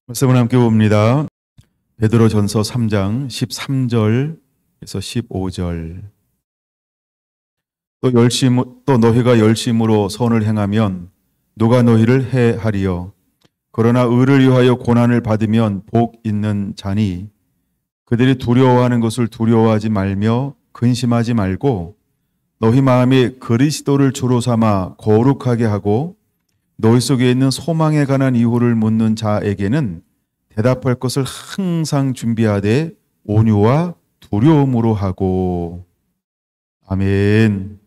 말씀을 함께 봅니다. 베드로전서 3장 13절에서 15절. 또 너희가 열심으로 선을 행하면 누가 너희를 해하리요. 그러나 의를 위하여 고난을 받으면 복 있는 자니 그들이 두려워하는 것을 두려워하지 말며 근심하지 말고 너희 마음에 그리스도를 주로 삼아 거룩하게 하고 너희 속에 있는 소망에 관한 이유를 묻는 자에게는 대답할 것을 항상 준비하되 온유와 두려움으로 하고. 아멘.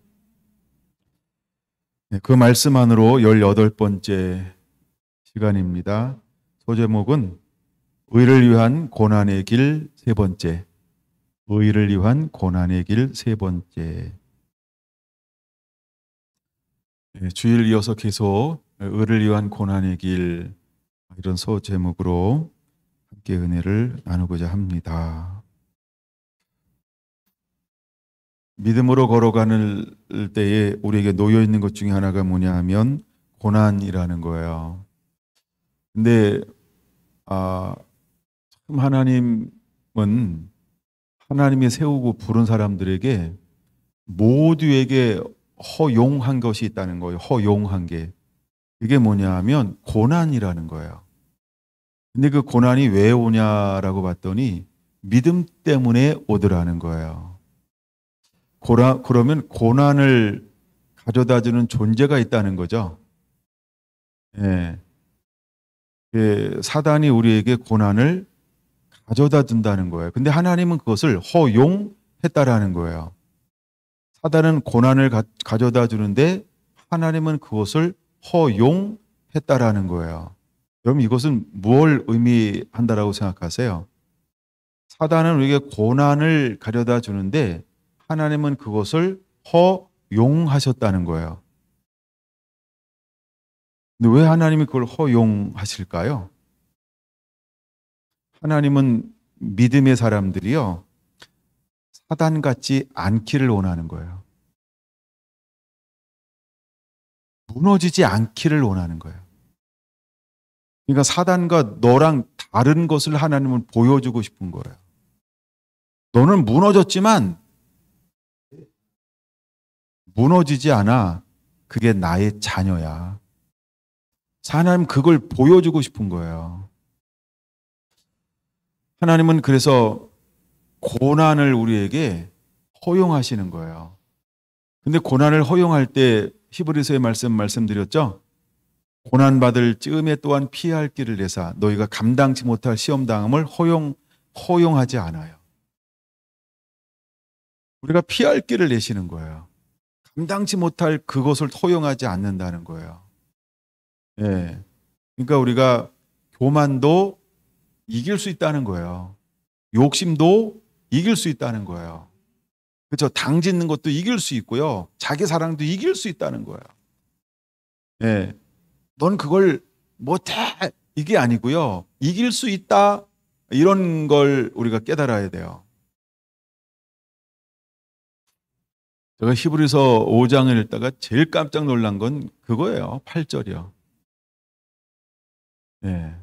그 말씀 안으로 18번째 시간입니다. 소제목은 의를 위한 고난의 길 세 번째. 의를 위한 고난의 길 세 번째. 주일 이어서 계속 의를 위한 고난의 길, 이런 소제목으로 함께 은혜를 나누고자 합니다. 믿음으로 걸어가는 때에 우리에게 놓여 있는 것 중에 하나가 뭐냐 하면 고난이라는 거예요. 근데 참 하나님은 하나님이 세우고 부른 사람들에게 모두에게 허용한 것이 있다는 거예요. 허용한 게. 그게 뭐냐 하면 고난이라는 거예요. 근데 그 고난이 왜 오냐라고 봤더니 믿음 때문에 오더라는 거예요. 그러면 고난을 가져다 주는 존재가 있다는 거죠. 예. 사단이 우리에게 고난을 가져다 준다는 거예요. 근데 하나님은 그것을 허용했다라는 거예요. 사단은 고난을 가져다 주는데 하나님은 그것을 허용했다라는 거예요. 여러분, 이것은 무엇을 의미한다라고 생각하세요? 사단은 우리에게 고난을 가져다 주는데 하나님은 그것을 허용하셨다는 거예요. 근데 왜 하나님이 그걸 허용하실까요? 하나님은 믿음의 사람들이요, 사단 같지 않기를 원하는 거예요. 무너지지 않기를 원하는 거예요. 그러니까 사단과 너랑 다른 것을 하나님은 보여주고 싶은 거예요. 너는 무너졌지만 무너지지 않아. 그게 나의 자녀야. 하나님 그걸 보여주고 싶은 거예요. 하나님은 그래서 고난을 우리에게 허용하시는 거예요. 근데 고난을 허용할 때 히브리서의 말씀드렸죠? 고난받을 즈음에 또한 피할 길을 내사 너희가 감당치 못할 시험당함을 허용하지 않아요. 우리가 피할 길을 내시는 거예요. 감당치 못할 그것을 허용하지 않는다는 거예요. 예. 그러니까 우리가 교만도 이길 수 있다는 거예요. 욕심도 이길 수 있다는 거예요. 그렇죠? 당 짓는 것도 이길 수 있고요. 자기 사랑도 이길 수 있다는 거예요. 예. 넌 그걸 못해. 이게 아니고요. 이길 수 있다. 이런 걸 우리가 깨달아야 돼요. 제가 히브리서 5장을 읽다가 제일 깜짝 놀란 건 그거예요. 8절이요. 예.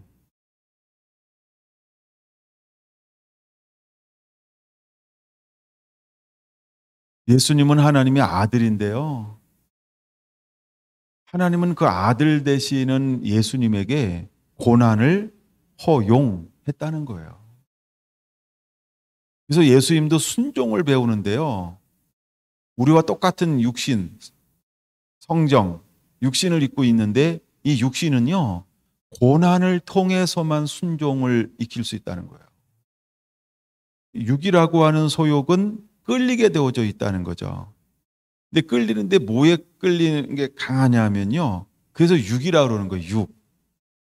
예수님은 하나님의 아들인데요. 하나님은 그 아들 되시는 예수님에게 고난을 허용했다는 거예요. 그래서 예수님도 순종을 배우는데요. 우리와 똑같은 육신, 성정, 육신을 입고 있는데 이 육신은요, 고난을 통해서만 순종을 익힐 수 있다는 거예요. 육이라고 하는 소욕은 끌리게 되어져 있다는 거죠. 근데 끌리는데 뭐에 끌리는 게 강하냐면요. 그래서 육이라고 그러는 거예요. 육.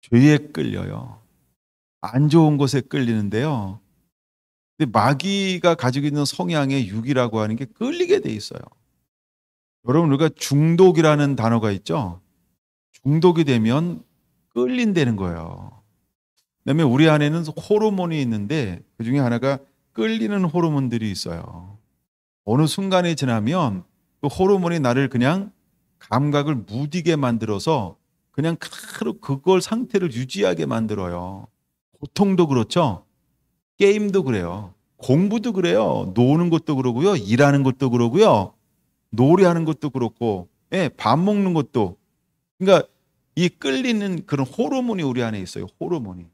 죄에 끌려요. 안 좋은 것에 끌리는데요. 근데 마귀가 가지고 있는 성향의 육이라고 하는 게 끌리게 돼 있어요. 여러분, 우리가 중독이라는 단어가 있죠. 중독이 되면 끌린다는 거예요. 그다음에 우리 안에는 호르몬이 있는데 그 중에 하나가 끌리는 호르몬들이 있어요. 어느 순간이 지나면 그 호르몬이 나를 그냥 감각을 무디게 만들어서 그냥 그대로 그걸 상태를 유지하게 만들어요. 고통도 그렇죠. 게임도 그래요. 공부도 그래요. 노는 것도 그러고요. 일하는 것도 그러고요. 노래하는 것도 그렇고, 예, 밥 먹는 것도. 그러니까 이 끌리는 그런 호르몬이 우리 안에 있어요. 호르몬이.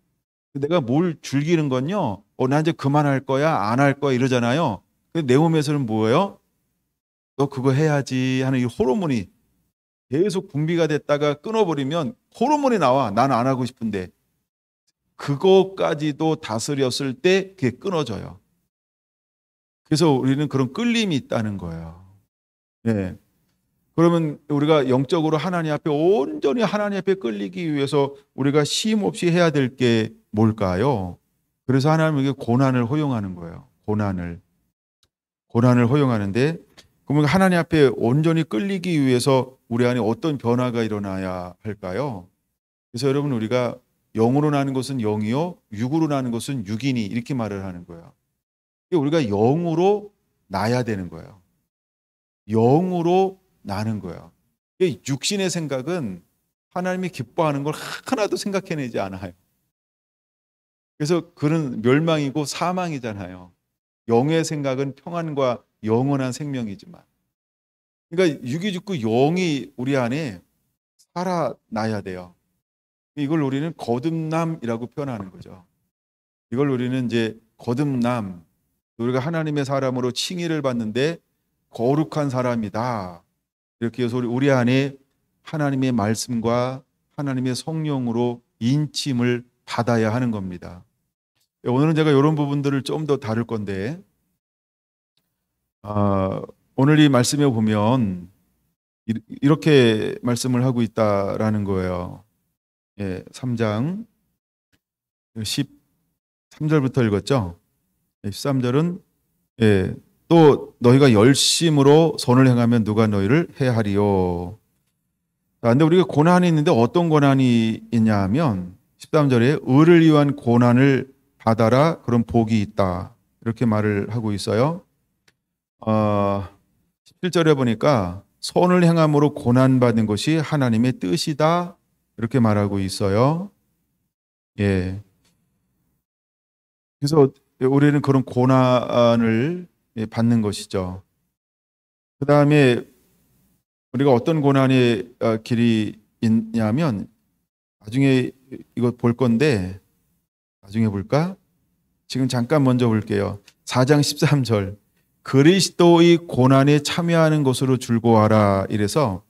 내가 뭘 즐기는 건요. 나 이제 그만할 거야, 안 할 거야 이러잖아요. 근데 내 몸에서는 뭐예요? 너 그거 해야지 하는 이 호르몬이 계속 분비가 됐다가 끊어버리면 호르몬이 나와. 난 안 하고 싶은데. 그거까지도 다스렸을 때 그게 끊어져요. 그래서 우리는 그런 끌림이 있다는 거예요. 예. 그러면 우리가 영적으로 하나님 앞에 온전히 하나님 앞에 끌리기 위해서 우리가 쉼 없이 해야 될 게 뭘까요? 그래서 하나님에게 고난을 허용하는 거예요. 고난을 허용하는데, 그러면 하나님 앞에 온전히 끌리기 위해서 우리 안에 어떤 변화가 일어나야 할까요? 그래서 여러분, 우리가 영으로 나는 것은 영이요, 육으로 나는 것은 육이니, 이렇게 말을 하는 거예요. 우리가 영으로 나야 되는 거예요. 영으로 나는 거예요. 육신의 생각은 하나님이 기뻐하는 걸 하나도 생각해내지 않아요. 그래서 그는 멸망이고 사망이잖아요. 영의 생각은 평안과 영원한 생명이지만, 그러니까 육이 죽고 영이 우리 안에 살아나야 돼요. 이걸 우리는 거듭남이라고 표현하는 거죠. 이걸 우리는 이제 거듭남, 우리가 하나님의 사람으로 칭의를 받는데 거룩한 사람이다. 이렇게 해서 우리 안에 하나님의 말씀과 하나님의 성령으로 인침을 받아야 하는 겁니다. 오늘은 제가 이런 부분들을 좀 더 다룰 건데, 오늘 이 말씀에 보면 이렇게 말씀을 하고 있다라는 거예요. 예, 3장 13절부터 읽었죠. 13절은 예, 또 너희가 열심으로 선을 행하면 누가 너희를 해하리요. 근데 우리가 고난이 있는데 어떤 고난이 있냐면 13절에 의를 위한 고난을 받아라, 그런 복이 있다, 이렇게 말을 하고 있어요. 17절에 보니까 선을 행함으로 고난받는 것이 하나님의 뜻이다, 이렇게 말하고 있어요. 예. 그래서 우리는 그런 고난을 받는 것이죠. 그 다음에 우리가 어떤 고난의 길이 있냐면, 나중에 이거 볼 건데, 나중에 볼까? 지금 잠깐 먼저 볼게요. 4장 13절. 그리스도의 고난에 참여하는 것으로 즐거워하라. 이래서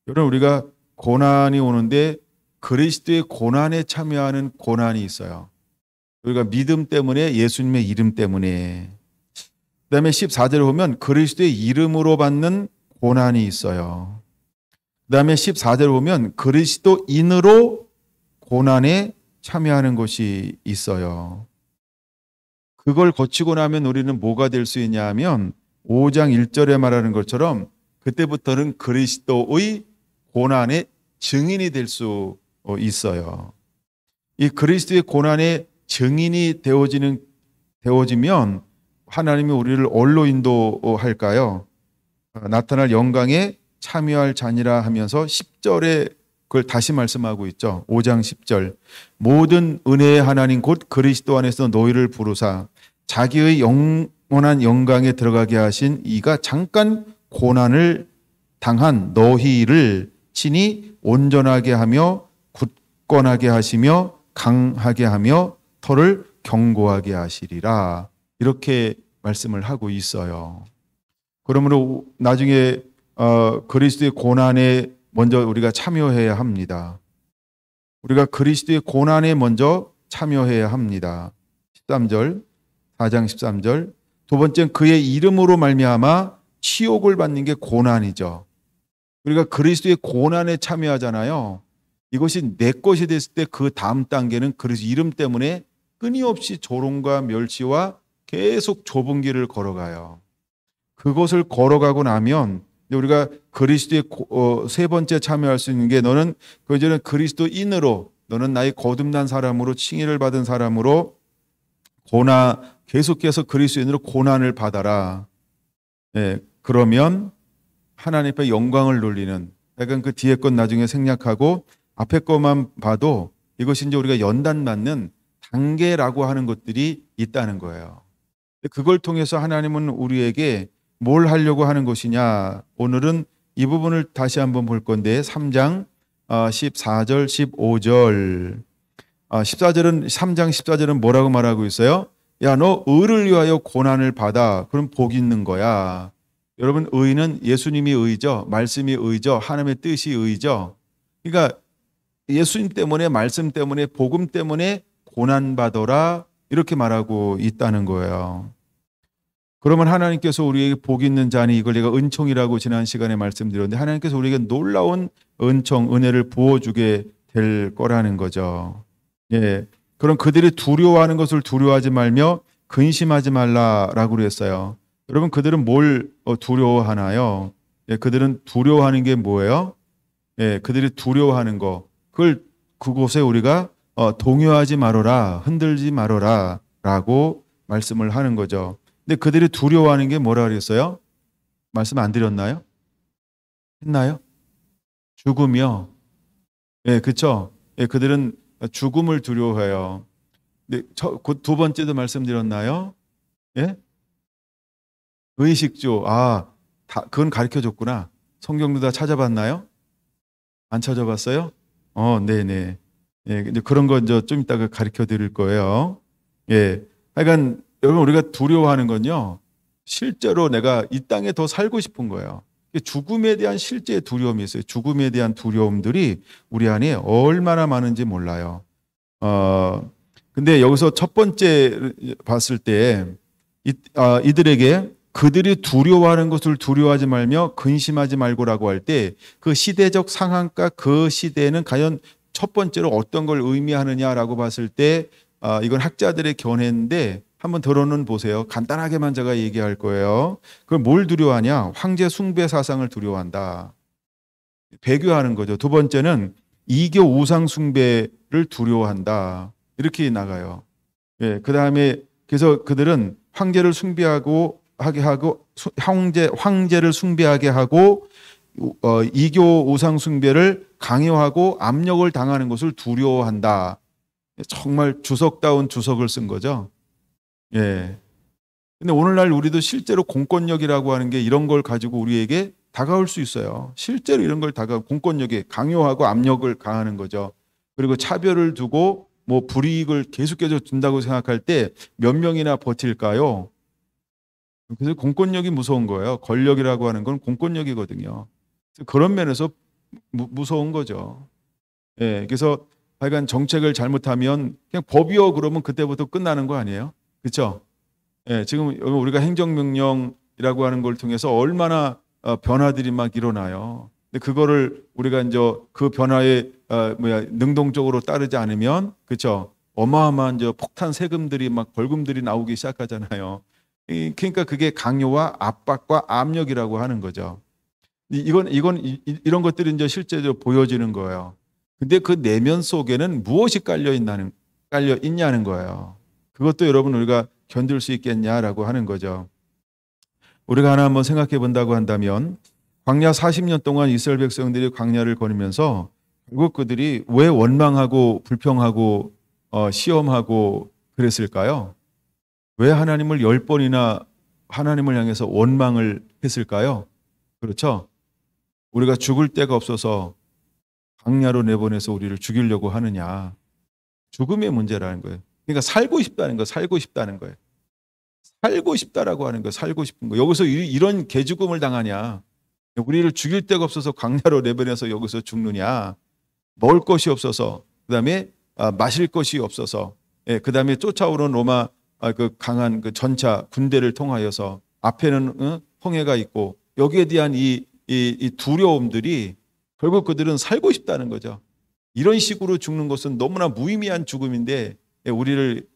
여러분, 우리가 고난이 오는데 그리스도의 고난에 참여하는 고난이 있어요. 우리가 믿음 때문에, 예수님의 이름 때문에. 그 다음에 14절에 보면 그리스도의 이름으로 받는 고난이 있어요. 그 다음에 14절에 보면 그리스도인으로 고난에 참여하는 것이 있어요. 그걸 거치고 나면 우리는 뭐가 될 수 있냐 하면 5장 1절에 말하는 것처럼 그때부터는 그리스도의 고난의 증인이 될 수 있어요. 이 그리스도의 고난의 증인이 되어지면 하나님이 우리를 어디로 인도할까요? 나타날 영광에 참여할 자니라 하면서 10절에 그걸 다시 말씀하고 있죠. 5장 10절. 모든 은혜의 하나님 곧 그리스도 안에서 너희를 부르사 자기의 영원한 영광에 들어가게 하신 이가 잠깐 고난을 당한 너희를 친히 온전하게 하며 굳건하게 하시며 강하게 하며 터를 견고하게 하시리라. 이렇게 말씀을 하고 있어요. 그러므로 나중에 그리스도의 고난에 먼저 우리가 참여해야 합니다. 우리가 그리스도의 고난에 먼저 참여해야 합니다. 13절, 4장 13절. 두 번째는 그의 이름으로 말미암아 치욕을 받는 게 고난이죠. 우리가 그리스도의 고난에 참여하잖아요. 이것이 내 것이 됐을 때 그 다음 단계는 그리스도 이름 때문에 끊임없이 조롱과 멸시와 계속 좁은 길을 걸어가요. 그것을 걸어가고 나면 우리가 그리스도의 세 번째 참여할 수 있는 게, 너는 그전에 그리스도인으로, 너는 나의 거듭난 사람으로 칭의를 받은 사람으로 계속해서 그리스도인으로 고난을 받아라. 예, 그러면 하나님 앞에 영광을 돌리는, 약간 그 뒤에 것 나중에 생략하고 앞에 것만 봐도 이것이 이제 우리가 연단 맞는 단계라고 하는 것들이 있다는 거예요. 그걸 통해서 하나님은 우리에게 뭘 하려고 하는 것이냐. 오늘은 이 부분을 다시 한번 볼 건데 3장 14절 15절 14절은 3장 14절은 뭐라고 말하고 있어요? 야, 너 의를 위하여 고난을 받아. 그럼 복 있는 거야. 여러분, 의는 예수님이 의죠. 말씀이 의죠. 하나님의 뜻이 의죠. 그러니까 예수님 때문에, 말씀 때문에, 복음 때문에 고난 받아라 이렇게 말하고 있다는 거예요. 그러면 하나님께서 우리에게 복 있는 자니, 이걸 내가 은총이라고 지난 시간에 말씀드렸는데, 하나님께서 우리에게 놀라운 은총, 은혜를 부어주게 될 거라는 거죠. 예, 그럼 그들이 두려워하는 것을 두려워하지 말며 근심하지 말라라고 그랬어요. 여러분, 그들은 뭘 두려워하나요? 예, 그들은 두려워하는 게 뭐예요? 예, 그들이 두려워하는 거, 그곳에 우리가 동요하지 말아라, 흔들지 말아라 라고 말씀을 하는 거죠. 근데 그들이 두려워하는 게 뭐라 그랬어요? 말씀 안 드렸나요? 했나요? 죽음이요. 예, 그렇죠. 예, 그들은 죽음을 두려워해요. 근데 두 번째도 말씀드렸나요? 예? 의식주. 그건 가르쳐 줬구나. 성경도 다 찾아봤나요? 안 찾아봤어요? 네네. 예, 근데 그런 거 좀 이따가 가르쳐 드릴 거예요. 예. 하여간, 여러분, 우리가 두려워하는 건요, 실제로 내가 이 땅에 더 살고 싶은 거예요. 죽음에 대한 실제 두려움이 있어요. 죽음에 대한 두려움들이 우리 안에 얼마나 많은지 몰라요. 근데 여기서 첫 번째 봤을 때, 이들에게 그들이 두려워하는 것을 두려워하지 말며 근심하지 말고라고 할 때, 그 시대적 상황과 그 시대는 과연 첫 번째로 어떤 걸 의미하느냐라고 봤을 때, 이건 학자들의 견해인데 한번 들어는 보세요. 간단하게만 제가 얘기할 거예요. 그걸 뭘 두려워하냐? 황제 숭배 사상을 두려워한다. 배교하는 거죠. 두 번째는 이교 우상 숭배를 두려워한다. 이렇게 나가요. 예, 그 다음에 그래서 그들은 황제를 하게 하고 황제를 숭배하게 하고 이교 우상 숭배를 강요하고 압력을 당하는 것을 두려워한다. 정말 주석다운 주석을 쓴 거죠. 예. 근데 오늘날 우리도 실제로 공권력이라고 하는 게 이런 걸 가지고 우리에게 다가올 수 있어요. 실제로 이런 걸 공권력에 강요하고 압력을 가하는 거죠. 그리고 차별을 두고 뭐 불이익을 계속해서 준다고 생각할 때 몇 명이나 버틸까요? 그래서 공권력이 무서운 거예요. 권력이라고 하는 건 공권력이거든요. 그런 면에서 무서운 거죠. 예, 그래서 하여간 정책을 잘못하면 그냥 법이요 그러면 그때부터 끝나는 거 아니에요? 그렇죠? 예, 지금 우리가 행정명령이라고 하는 걸 통해서 얼마나 변화들이 막 일어나요. 근데 그거를 우리가 이제 그 변화에 능동적으로 따르지 않으면, 그렇죠? 어마어마한 폭탄 세금들이 막 벌금들이 나오기 시작하잖아요. 그러니까 그게 강요와 압박과 압력이라고 하는 거죠. 이런 것들이 이제 실제로 보여지는 거예요. 근데 그 내면 속에는 무엇이 깔려 있냐는 거예요. 그것도 여러분 우리가 견딜 수 있겠냐라고 하는 거죠. 우리가 하나 한번 생각해 본다고 한다면, 광야 40년 동안 이스라엘 백성들이 광야를 거니면서 결국 그들이 왜 원망하고 불평하고 시험하고 그랬을까요? 왜 하나님을 10번이나 하나님을 향해서 원망을 했을까요? 그렇죠? 우리가 죽을 데가 없어서 광야로 내보내서 우리를 죽이려고 하느냐. 죽음의 문제라는 거예요. 그러니까 살고 싶다는 거예요. 살고 싶다는 거예요. 살고 싶다라고 하는 거예요. 살고 싶은 거. 여기서 이런 개죽음을 당하냐. 우리를 죽일 데가 없어서 광야로 내보내서 여기서 죽느냐. 먹을 것이 없어서, 그 다음에 마실 것이 없어서, 그 다음에 쫓아오는 로마 그 강한 그 전차 군대를 통하여서 앞에는 홍해가 있고, 여기에 대한 이 두려움들이 결국 그들은 살고 싶다는 거죠. 이런 식으로 죽는 것은 너무나 무의미한 죽음인데 우리를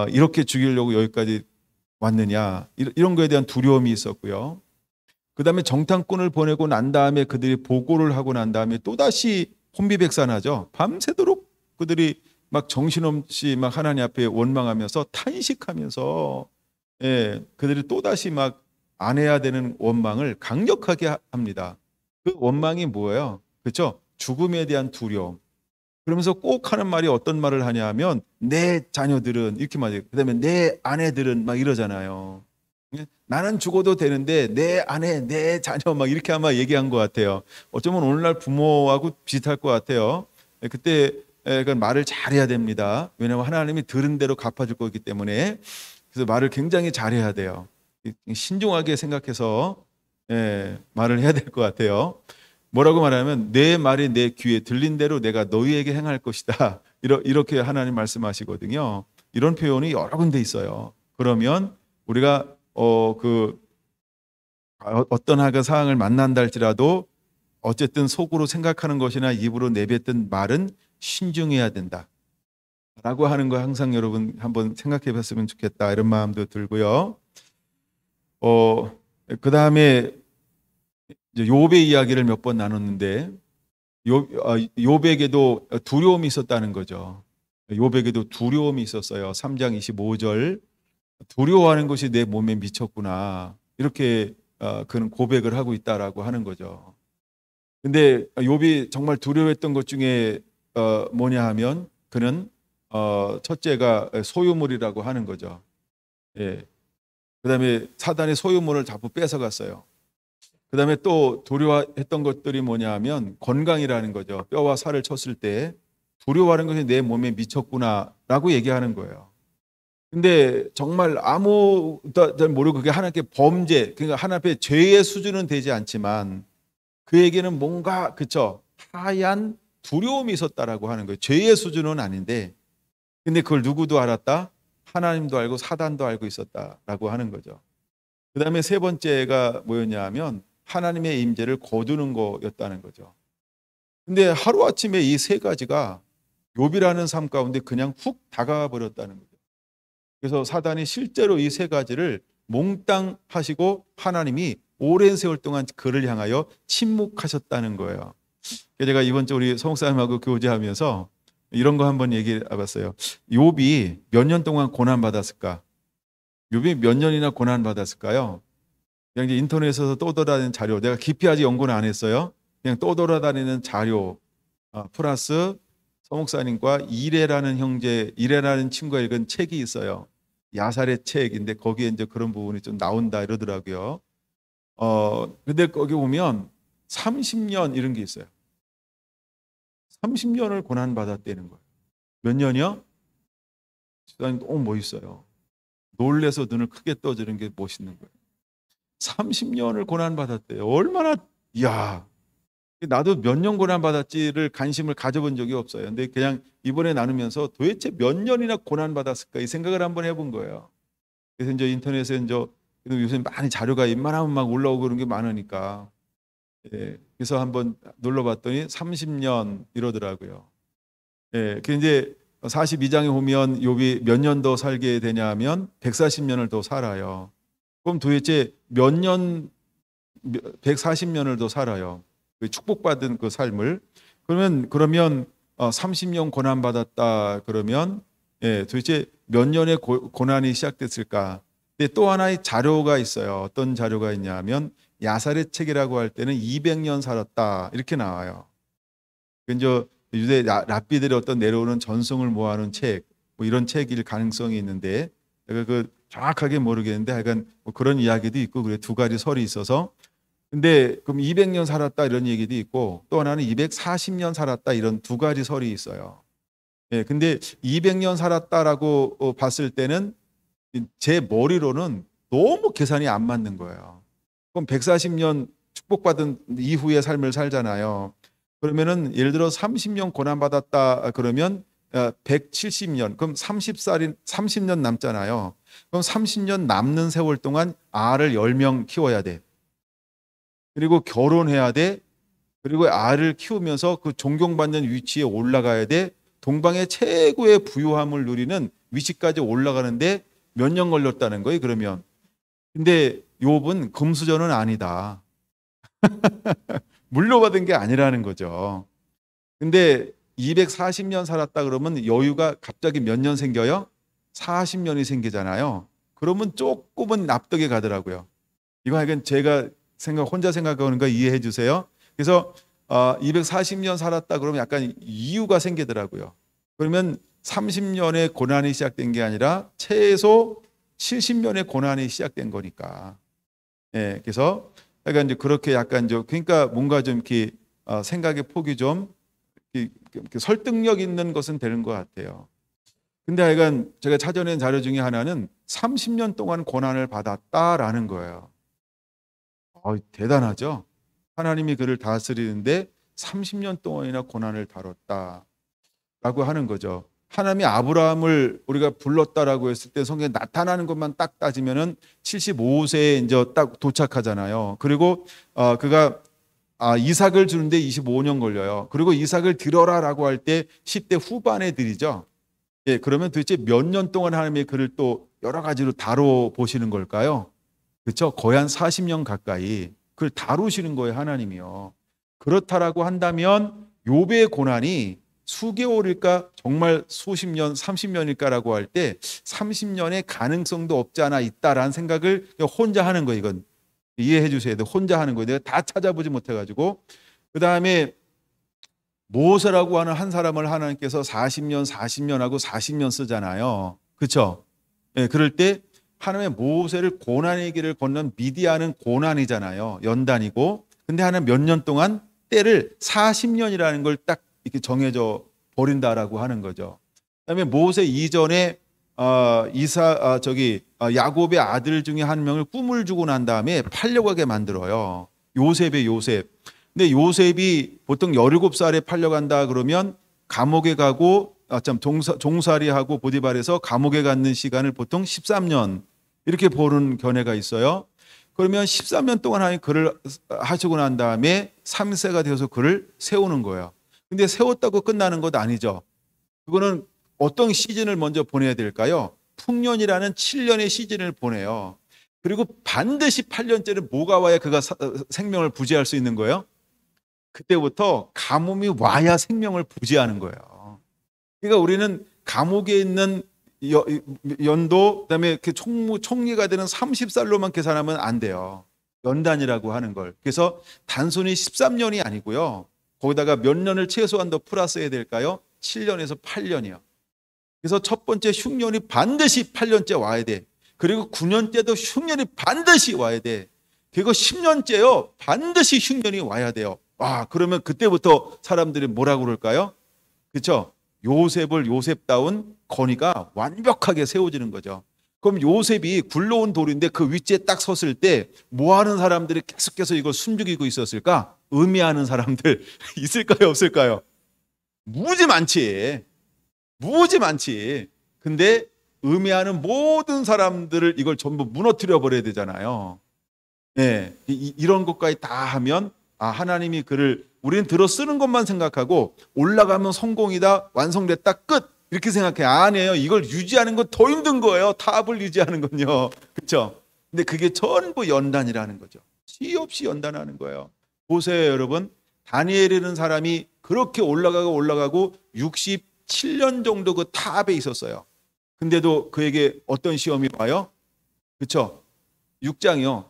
이렇게 죽이려고 여기까지 왔느냐, 이런 거에 대한 두려움이 있었고요. 그 다음에 정탐꾼을 보내고 난 다음에 그들이 보고를 하고 난 다음에 또다시 혼비백산하죠. 밤새도록 그들이 막 정신없이 막 하나님 앞에 원망하면서 탄식하면서, 그들이 또다시 막 안 해야 되는 원망을 강력하게 합니다. 그 원망이 뭐예요? 그렇죠? 죽음에 대한 두려움. 그러면서 꼭 하는 말이 어떤 말을 하냐면 내 자녀들은 이렇게 말해요. 그다음에 내 아내들은 막 이러잖아요. 나는 죽어도 되는데 내 아내, 내 자녀 막 이렇게 아마 얘기한 것 같아요. 어쩌면 오늘날 부모하고 비슷할 것 같아요. 그때 그 말을 잘해야 됩니다. 왜냐하면 하나님이 들은 대로 갚아줄 거기 때문에. 그래서 말을 굉장히 잘해야 돼요. 신중하게 생각해서 말을 해야 될 것 같아요. 뭐라고 말하면 내 말이 내 귀에 들린 대로 내가 너희에게 행할 것이다. 이렇게 하나님 말씀하시거든요. 이런 표현이 여러 군데 있어요. 그러면 우리가 어떤 하가 사항을 만난다 할지라도 어쨌든 속으로 생각하는 것이나 입으로 내뱉은 말은 신중해야 된다. 라고 하는 거 항상 여러분 한번 생각해 봤으면 좋겠다. 이런 마음도 들고요. 그 다음에 욥의 이야기를 몇 번 나눴는데 욥에게도 두려움이 있었다는 거죠. 욥에게도 두려움이 있었어요. 3장 25절 두려워하는 것이 내 몸에 미쳤구나. 이렇게 그는 고백을 하고 있다라고 하는 거죠. 근데 욥이 정말 두려워했던 것 중에 뭐냐 하면 그는 첫째가 소유물이라고 하는 거죠. 예. 그다음에 사단이 소유물을 자꾸 뺏어갔어요. 그다음에 또 두려워했던 것들이 뭐냐 하면 건강이라는 거죠. 뼈와 살을 쳤을 때 두려워하는 것이 내 몸에 미쳤구나라고 얘기하는 거예요. 근데 정말 아무도 잘 모르고 그게 하나님께 범죄, 그러니까 하나님 앞에 죄의 수준은 되지 않지만 그에게는 뭔가 하얀 두려움이 있었다라고 하는 거예요. 죄의 수준은 아닌데 근데 그걸 누구도 알았다? 하나님도 알고 사단도 알고 있었다라고 하는 거죠. 그 다음에 세 번째가 뭐였냐 하면 하나님의 임재를 거두는 거였다는 거죠. 근데 하루아침에 이 세 가지가 욥이라는 삶 가운데 그냥 훅 다가와 버렸다는 거죠. 그래서 사단이 실제로 이 세 가지를 몽땅 하시고 하나님이 오랜 세월 동안 그를 향하여 침묵하셨다는 거예요. 제가 이번 주 우리 성목사님하고 교제하면서 이런 거 한번 얘기해 봤어요. 욥이 몇 년 동안 고난 받았을까? 욥이 몇 년이나 고난 받았을까요? 그냥 이제 인터넷에서 떠돌아다니는 자료, 내가 깊이 아직 연구는 안 했어요. 그냥 떠돌아다니는 자료 플러스 서목사님과 이래라는 친구가 읽은 책이 있어요. 야살의 책인데 거기에 이제 그런 부분이 좀 나온다 이러더라고요. 근데 거기 보면 30년 이런 게 있어요. 30년을 고난 받았다는 거예요. 몇 년이요? 집사님 너무 멋있어요. 놀래서 눈을 크게 떠지는 게 멋있는 거예요. 30년을 고난 받았대요. 얼마나 나도 몇 년 고난 받았지를 관심을 가져본 적이 없어요. 근데 그냥 이번에 나누면서 도대체 몇 년이나 고난 받았을까 이 생각을 한번 해본 거예요. 그래서 이제 인터넷에 요새 많이 자료가 웬만하면 막 올라오고 그런 게 많으니까 그래서 한번 눌러봤더니 30년 이러더라고요. 그 이제 42장에 보면 욥이 몇 년 더 살게 되냐 하면 140년을 더 살아요. 그럼 도대체 몇 년 140년을 더 살아요. 축복받은 그 삶을. 그러면 30년 고난 받았다 그러면 도대체 몇 년의 고난이 시작됐을까? 근데 또 하나의 자료가 있어요. 어떤 자료가 있냐면 야살의 책이라고 할 때는 200년 살았다 이렇게 나와요. 이제 유대 랍비들의 어떤 내려오는 전승을 모아놓은 책, 뭐 이런 책일 가능성이 있는데 제가 정확하게 모르겠는데 하여간 뭐 그런 이야기도 있고 그래 두 가지 설이 있어서 근데 그럼 200년 살았다 이런 얘기도 있고 또 하나는 240년 살았다 이런 두 가지 설이 있어요. 근데 200년 살았다라고 봤을 때는 제 머리로는 너무 계산이 안 맞는 거예요. 그럼 140년 축복받은 이후의 삶을 살잖아요. 그러면은 예를 들어 30년 고난받았다 그러면 170년 그럼 30년 남잖아요. 그럼 30년 남는 세월 동안 알을 10명 키워야 돼. 그리고 결혼해야 돼. 그리고 알을 키우면서 그 존경받는 위치에 올라가야 돼. 동방의 최고의 부유함을 누리는 위치까지 올라가는데 몇 년 걸렸다는 거예요. 그러면 근데 욥은 금수저는 아니다. 물려받은 게 아니라는 거죠. 근데 240년 살았다 그러면 여유가 갑자기 몇 년 생겨요? 40년이 생기잖아요. 그러면 조금은 납득이 가더라고요. 이거 하여간 제가 혼자 생각하는 거 이해해 주세요. 그래서 240년 살았다 그러면 약간 이유가 생기더라고요. 그러면 30년의 고난이 시작된 게 아니라 최소 70년의 고난이 시작된 거니까. 예, 그래서 약간 이제 그렇게 약간 그러니까 뭔가 좀 이렇게 생각의 폭이 좀 이렇게 설득력 있는 것은 되는 것 같아요. 근데 하여간 제가 찾아낸 자료 중에 하나는 30년 동안 고난을 받았다라는 거예요. 대단하죠? 하나님이 그를 다스리는데 30년 동안이나 고난을 다뤘다라고 하는 거죠. 하나님이 아브라함을 우리가 불렀다라고 했을 때 성경에 나타나는 것만 딱 따지면은 75세에 이제 딱 도착하잖아요. 그리고 그가 이삭을 주는데 25년 걸려요. 그리고 이삭을 들어라라고 할 때 10대 후반에 드리죠. 예, 그러면 도대체 몇 년 동안 하나님이 그를 또 여러 가지로 다뤄 보시는 걸까요? 그렇죠? 거의 한 40년 가까이 그걸 다루시는 거예요, 하나님이요. 그렇다라고 한다면 욥의 고난이 수개월일까 정말 수십 년, 30년일까라고 할 때 30년의 가능성도 없지 않아 있다라는 생각을 혼자 하는 거예요. 이건 이해해 주셔야 돼요. 혼자 하는 거예요. 내가 다 찾아보지 못해가지고. 그 다음에 모세라고 하는 한 사람을 하나님께서 40년 하고 40년 쓰잖아요. 그렇죠? 예, 그럴 때 하나님의 모세를 고난의 길을 건넌 미디안은 고난이잖아요. 연단이고. 근데 하나님 몇 년 동안 때를 40년이라는 걸 딱 이렇게 정해져 버린다라고 하는 거죠. 그다음에 모세 이전에 야곱의 아들 중에 한 명을 꿈을 주고 난 다음에 팔려고 하게 만들어요. 요셉의 요셉. 근데 요셉이 보통 17살에 팔려간다 그러면 감옥에 가고 종살이하고 보디발에서 감옥에 갔는 시간을 보통 13년 이렇게 보는 견해가 있어요. 그러면 13년 동안 하나님 그를 하시고 난 다음에 3세가 되어서 그를 세우는 거예요. 근데 세웠다고 끝나는 것 아니죠. 그거는 어떤 시즌을 먼저 보내야 될까요? 풍년이라는 7년의 시즌을 보내요. 그리고 반드시 8년째는 뭐가 와야 그가 생명을 부지할 수 있는 거예요? 그때부터 가뭄이 와야 생명을 부지하는 거예요. 그러니까 우리는 감옥에 있는 연도, 그다음에 그 총리가 되는 30살로만 계산하면 안 돼요. 연단이라고 하는 걸. 그래서 단순히 13년이 아니고요. 거기다가 몇 년을 최소한 더 플러스해야 될까요? 7년에서 8년이요. 그래서 첫 번째 흉년이 반드시 8년째 와야 돼. 그리고 9년째도 흉년이 반드시 와야 돼. 그리고 10년째요. 반드시 흉년이 와야 돼요. 그러면 그때부터 사람들이 뭐라고 그럴까요? 그렇죠? 요셉을 요셉다운 건의가 완벽하게 세워지는 거죠. 그럼 요셉이 굴러온 돌인데 그 위치에 딱 섰을 때 뭐 하는 사람들이 계속해서 이걸 숨죽이고 있었을까? 의미하는 사람들 있을까요? 없을까요? 무지 많지. 근데 의미하는 모든 사람들을 이걸 전부 무너뜨려 버려야 되잖아요. 예, 이런 것까지 다 하면 하나님이 그를 우리는 들어 쓰는 것만 생각하고 올라가면 성공이다, 완성됐다, 끝 이렇게 생각해. 아니에요. 이걸 유지하는 건 더 힘든 거예요. 타압을 유지하는 건요. 그렇죠? 근데 그게 전부 연단이라는 거죠. 시 없이 연단하는 거예요. 보세요, 여러분. 다니엘이라는 사람이 그렇게 올라가고 67년 정도 그 탑에 있었어요. 근데도 그에게 어떤 시험이 와요? 그렇죠? 6장이요.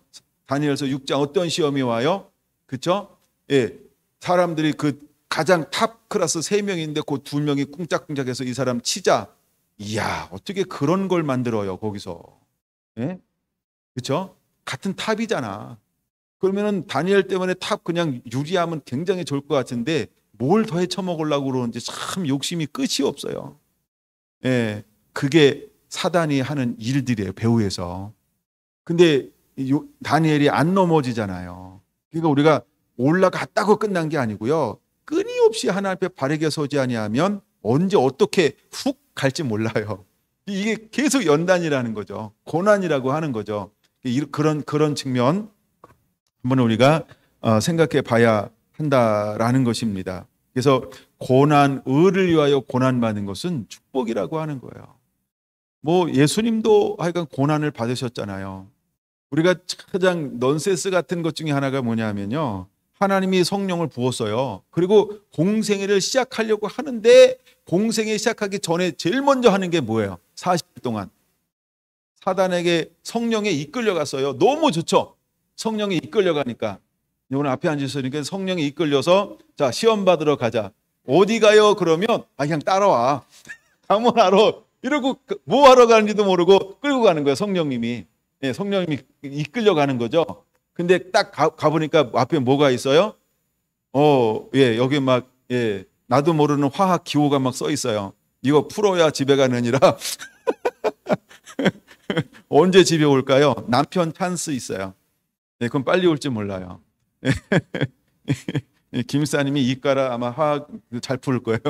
다니엘서 6장 어떤 시험이 와요? 그렇죠? 예. 사람들이 그 가장 탑 클래스 3명인데 그 2명이 꿍짝꿍짝해서 이 사람 치자. 이야, 어떻게 그런 걸 만들어요, 거기서. 예? 그렇죠? 같은 탑이잖아. 그러면은 다니엘 때문에 탑 그냥 유지하면 굉장히 좋을 것 같은데 뭘 더 헤쳐먹으려고 그러는지 참 욕심이 끝이 없어요. 예. 그게 사단이 하는 일들이에요, 배후에서. 근데 다니엘이 안 넘어지잖아요. 그러니까 우리가 올라갔다고 끝난 게 아니고요. 끊임없이 하나님 앞에 바르게 서지 아니하면 언제 어떻게 훅 갈지 몰라요. 이게 계속 연단이라는 거죠. 고난이라고 하는 거죠. 그런 측면 한번 우리가 생각해 봐야 한다라는 것입니다. 그래서 의를 위하여 고난받는 것은 축복이라고 하는 거예요. 예수님도 하여간 고난을 받으셨잖아요. 우리가 가장 넌센스 같은 것 중에 하나가 뭐냐면요. 하나님이 성령을 부었어요. 그리고 공생애를 시작하려고 하는데 공생애 시작하기 전에 제일 먼저 하는 게 뭐예요? 40일 동안 사단에게 성령에 이끌려갔어요. 너무 좋죠. 성령에 이끌려가니까. 오늘 앞에 앉으셨으니까 성령이 이끌려서 자, 시험 받으러 가자. 어디 가요? 그러면 그냥 따라와. 가면 알아. 이러고 뭐 하러 가는지도 모르고 끌고 가는 거예요. 성령님이. 예, 성령님이 이끌려 가는 거죠. 근데 딱 가보니까 앞에 뭐가 있어요? 예, 여기 막, 예, 나도 모르는 화학 기호가 막 써 있어요. 이거 풀어야 집에 가느니라. 언제 집에 올까요? 남편 찬스 있어요. 네, 그럼 빨리 올지 몰라요. 김사님이 이과라 아마 화학 잘 풀 거예요.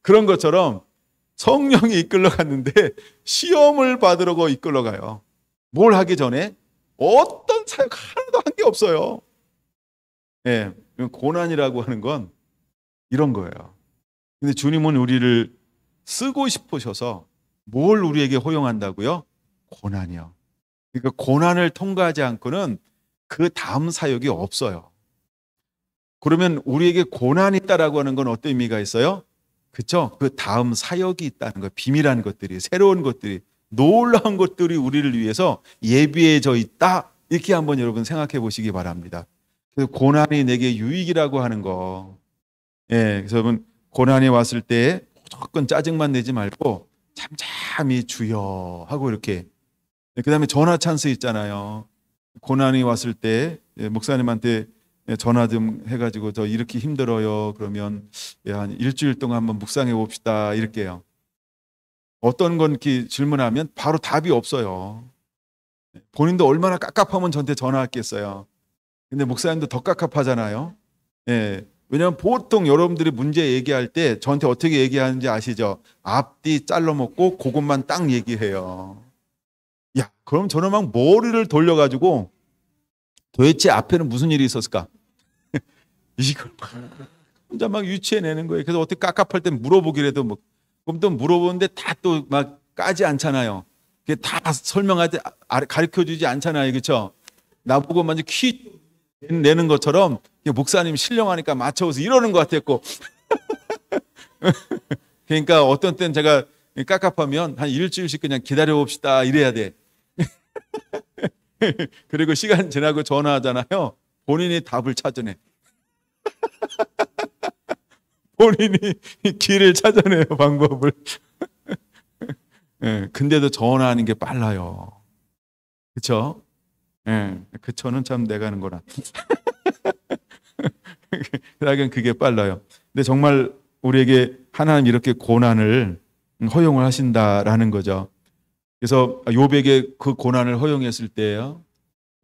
그런 것처럼 성령이 이끌러 갔는데 시험을 받으려고 이끌러 가요. 뭘 하기 전에 어떤 사역 하나도 한 게 없어요. 예, 고난이라고 하는 건 이런 거예요. 근데 주님은 우리를 쓰고 싶으셔서 뭘 우리에게 허용한다고요? 고난이요. 그러니까 고난을 통과하지 않고는 그 다음 사역이 없어요. 그러면 우리에게 고난이 있다라고 하는 건 어떤 의미가 있어요? 그렇죠? 그 다음 사역이 있다는 거예요. 비밀한 것들이, 새로운 것들이, 놀라운 것들이 우리를 위해서 예비해져 있다. 이렇게 한번 여러분 생각해 보시기 바랍니다. 그래서 고난이 내게 유익이라고 하는 거. 예, 그래서 여러분 고난이 왔을 때 무조건 짜증만 내지 말고 잠잠히 주여 하고 이렇게. 그다음에 전화 찬스 있잖아요. 고난이 왔을 때 목사님한테 전화 좀 해가지고 저 이렇게 힘들어요. 그러면 한 일주일 동안 한번 묵상해 봅시다. 이렇게요. 어떤 건 이렇게 질문하면 바로 답이 없어요. 본인도 얼마나 깝깝하면 저한테 전화했겠어요. 근데 목사님도 더 깝깝하잖아요. 예. 왜냐하면 보통 여러분들이 문제 얘기할 때 저한테 어떻게 얘기하는지 아시죠? 앞뒤 잘라 먹고 그것만 딱 얘기해요. 야, 그럼 저는 막 머리를 돌려가지고 도대체 앞에는 무슨 일이 있었을까? 이걸 혼자 막 유추해내는 거예요. 그래서 어떻게 깝깝할 때 물어보기라도 뭐, 그럼 또 물어보는데 다 또 막 까지 않잖아요. 그게 다 설명하지, 가르쳐 주지 않잖아요. 그렇죠? 나보고 먼저 퀴 내는 것처럼 목사님 신령하니까 맞춰서 이러는 것 같았고. 그러니까 어떤 때는 제가 깝깝하면 한 일주일씩 그냥 기다려 봅시다 이래야 돼. 그리고 시간 지나고 전화하잖아요. 본인이 답을 찾아내. 본인이 길을 찾아내요, 방법을. 예, 근데도 전화하는 게 빨라요. 그쵸? 예, 그초는 참 내가 하는 거라. 그러긴 그게 빨라요. 근데 정말 우리에게 하나님 이렇게 고난을 허용을 하신다라는 거죠. 그래서 욥에게 그 고난을 허용했을 때요.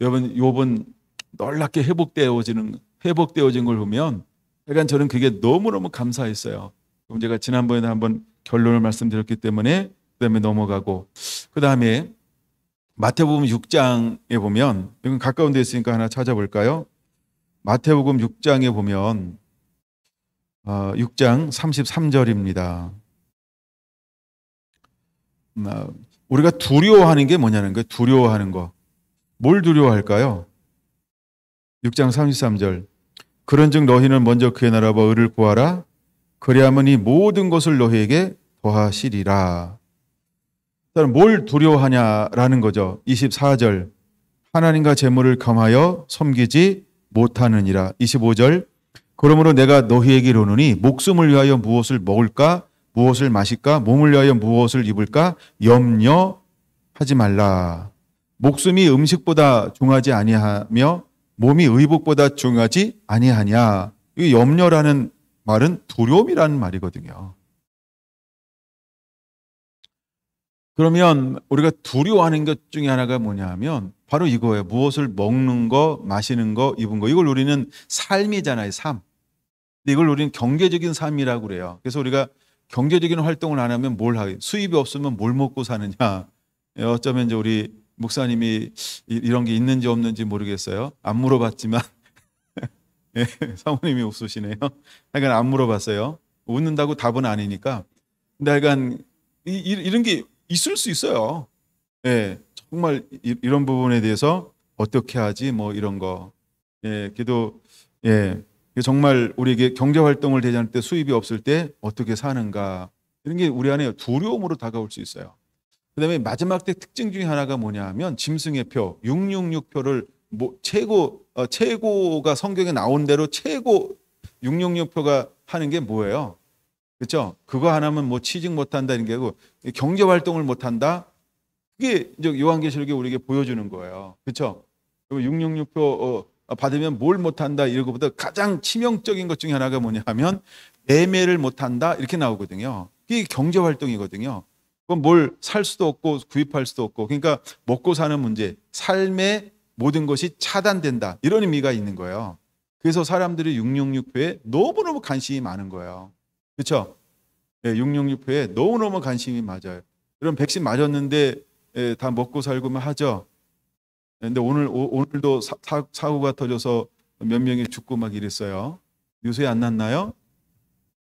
여러분, 욥은 놀랍게 회복되어진 걸 보면 약간 저는 그게 너무너무 감사했어요. 그럼 제가 지난번에도 한번 결론을 말씀드렸기 때문에 그다음에 넘어가고 그다음에 마태복음 6장에 보면 이건 가까운 데 있으니까 하나 찾아볼까요? 마태복음 6장에 보면 6장 33절입니다. 우리가 두려워하는 게 뭐냐는 거예요. 두려워하는 거. 뭘 두려워할까요? 6장 33절. 그런즉 너희는 먼저 그의 나라와 의를 구하라. 그리하면 이 모든 것을 너희에게 더하시리라. 뭘 두려워하냐라는 거죠. 24절. 하나님과 재물을 겸하여 섬기지 못하느니라. 25절. 그러므로 내가 너희에게 이르노니 목숨을 위하여 무엇을 먹을까 무엇을 마실까 몸을 위하여 무엇을 입을까 염려하지 말라. 목숨이 음식보다 중하지 아니하며 몸이 의복보다 중하지 아니하냐. 이 염려라는 말은 두려움이라는 말이거든요. 그러면 우리가 두려워하는 것 중에 하나가 뭐냐면 바로 이거예요. 무엇을 먹는 거, 마시는 거, 입은 거. 이걸 우리는 삶이잖아요. 삶. 근데 이걸 우리는 경제적인 삶이라고 그래요. 그래서 우리가 경제적인 활동을 안 하면 뭘 하겠어요? 수입이 없으면 뭘 먹고 사느냐. 어쩌면 이제 우리 목사님이 이런 게 있는지 없는지 모르겠어요. 안 물어봤지만 예, 사모님이 웃으시네요. 하여간 안 물어봤어요. 웃는다고 답은 아니니까. 근데 하여간 이런 게 있을 수 있어요. 예, 정말 이런 부분에 대해서 어떻게 하지 뭐 이런 거. 예, 그래도 예, 정말 우리에게 경제 활동을 대전할 때 수입이 없을 때 어떻게 사는가 이런 게 우리 안에 두려움으로 다가올 수 있어요. 그다음에 마지막 때 특징 중에 하나가 뭐냐 하면 짐승의 표, 666표를 최고가 성경에 나온 대로 최고 666표가 하는 게 뭐예요? 그렇죠? 그거 하나면 뭐 취직 못한다는 게 아니고 경제 활동을 못한다. 그게 이제 요한계시록이 우리에게 보여주는 거예요. 그렇죠? 666표 받으면 뭘 못한다 이런 것보다 가장 치명적인 것 중에 하나가 뭐냐 하면 매매를 못한다 이렇게 나오거든요. 이게 경제 활동이거든요. 그건 뭘 살 수도 없고 구입할 수도 없고, 그러니까 먹고 사는 문제, 삶의 모든 것이 차단된다 이런 의미가 있는 거예요. 그래서 사람들이 666표에 너무너무 관심이 많은 거예요. 그렇죠? 네, 666표에 너무너무 관심이 맞아요. 여러분 백신 맞았는데 다 먹고 살고만 하죠. 근데 오늘도 사고가 터져서 몇 명이 죽고 막 이랬어요. 뉴스에 안 났나요?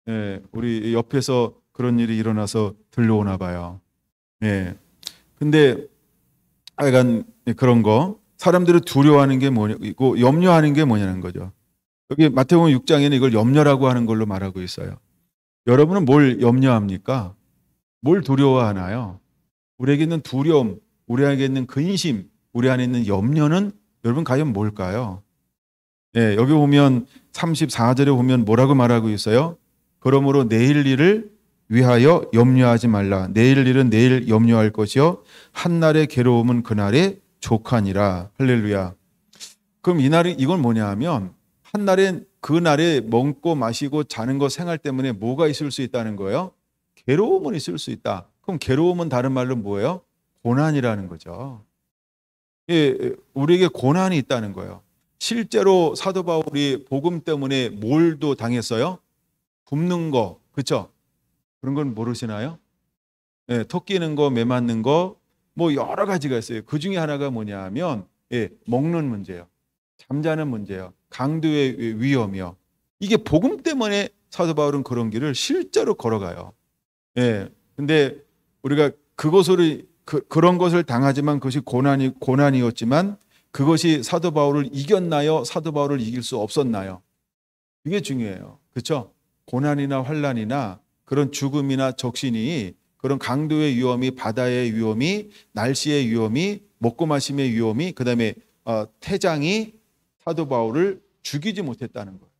네, 우리 옆에서 그런 일이 일어나서 들려오나 봐요. 네. 근데 하여간 그런 거 사람들이 두려워하는 게 뭐고 염려하는 게 뭐냐는 거죠. 여기 마태복음 6장에는 이걸 염려라고 하는 걸로 말하고 있어요. 여러분은 뭘 염려합니까? 뭘 두려워하나요? 우리에게 있는 두려움, 우리에게 있는 근심, 우리 안에 있는 염려는 여러분 과연 뭘까요? 네, 여기 보면 34절에 보면 뭐라고 말하고 있어요? 그러므로 내일 일을 위하여 염려하지 말라. 내일 일은 내일 염려할 것이요 한날의 괴로움은 그날의 족하니라. 할렐루야. 그럼 이건 뭐냐 하면 한날엔 그날에 먹고 마시고 자는 것 생활 때문에 뭐가 있을 수 있다는 거예요? 괴로움은 있을 수 있다. 그럼 괴로움은 다른 말로 뭐예요? 고난이라는 거죠. 예, 우리에게 고난이 있다는 거예요. 실제로 사도 바울이 복음 때문에 뭘도 당했어요? 굶는 거, 그렇죠? 그런 건 모르시나요? 예, 토 끼는 거, 매 맞는 거, 뭐 여러 가지가 있어요. 그 중에 하나가 뭐냐 하면 먹는 문제예요. 잠자는 문제예요. 강도의 위험이요. 이게 복음 때문에 사도 바울은 그런 길을 실제로 걸어가요. 예. 근데 우리가 그런 것을 당하지만 그것이 고난이었지만 그것이 사도 바울을 이겼나요? 사도 바울을 이길 수 없었나요? 이게 중요해요. 그렇죠? 고난이나 환난이나 그런 죽음이나 적신이 그런 강도의 위험이, 바다의 위험이, 날씨의 위험이, 먹고 마심의 위험이, 그다음에 태장이 사도 바울을 죽이지 못했다는 거예요.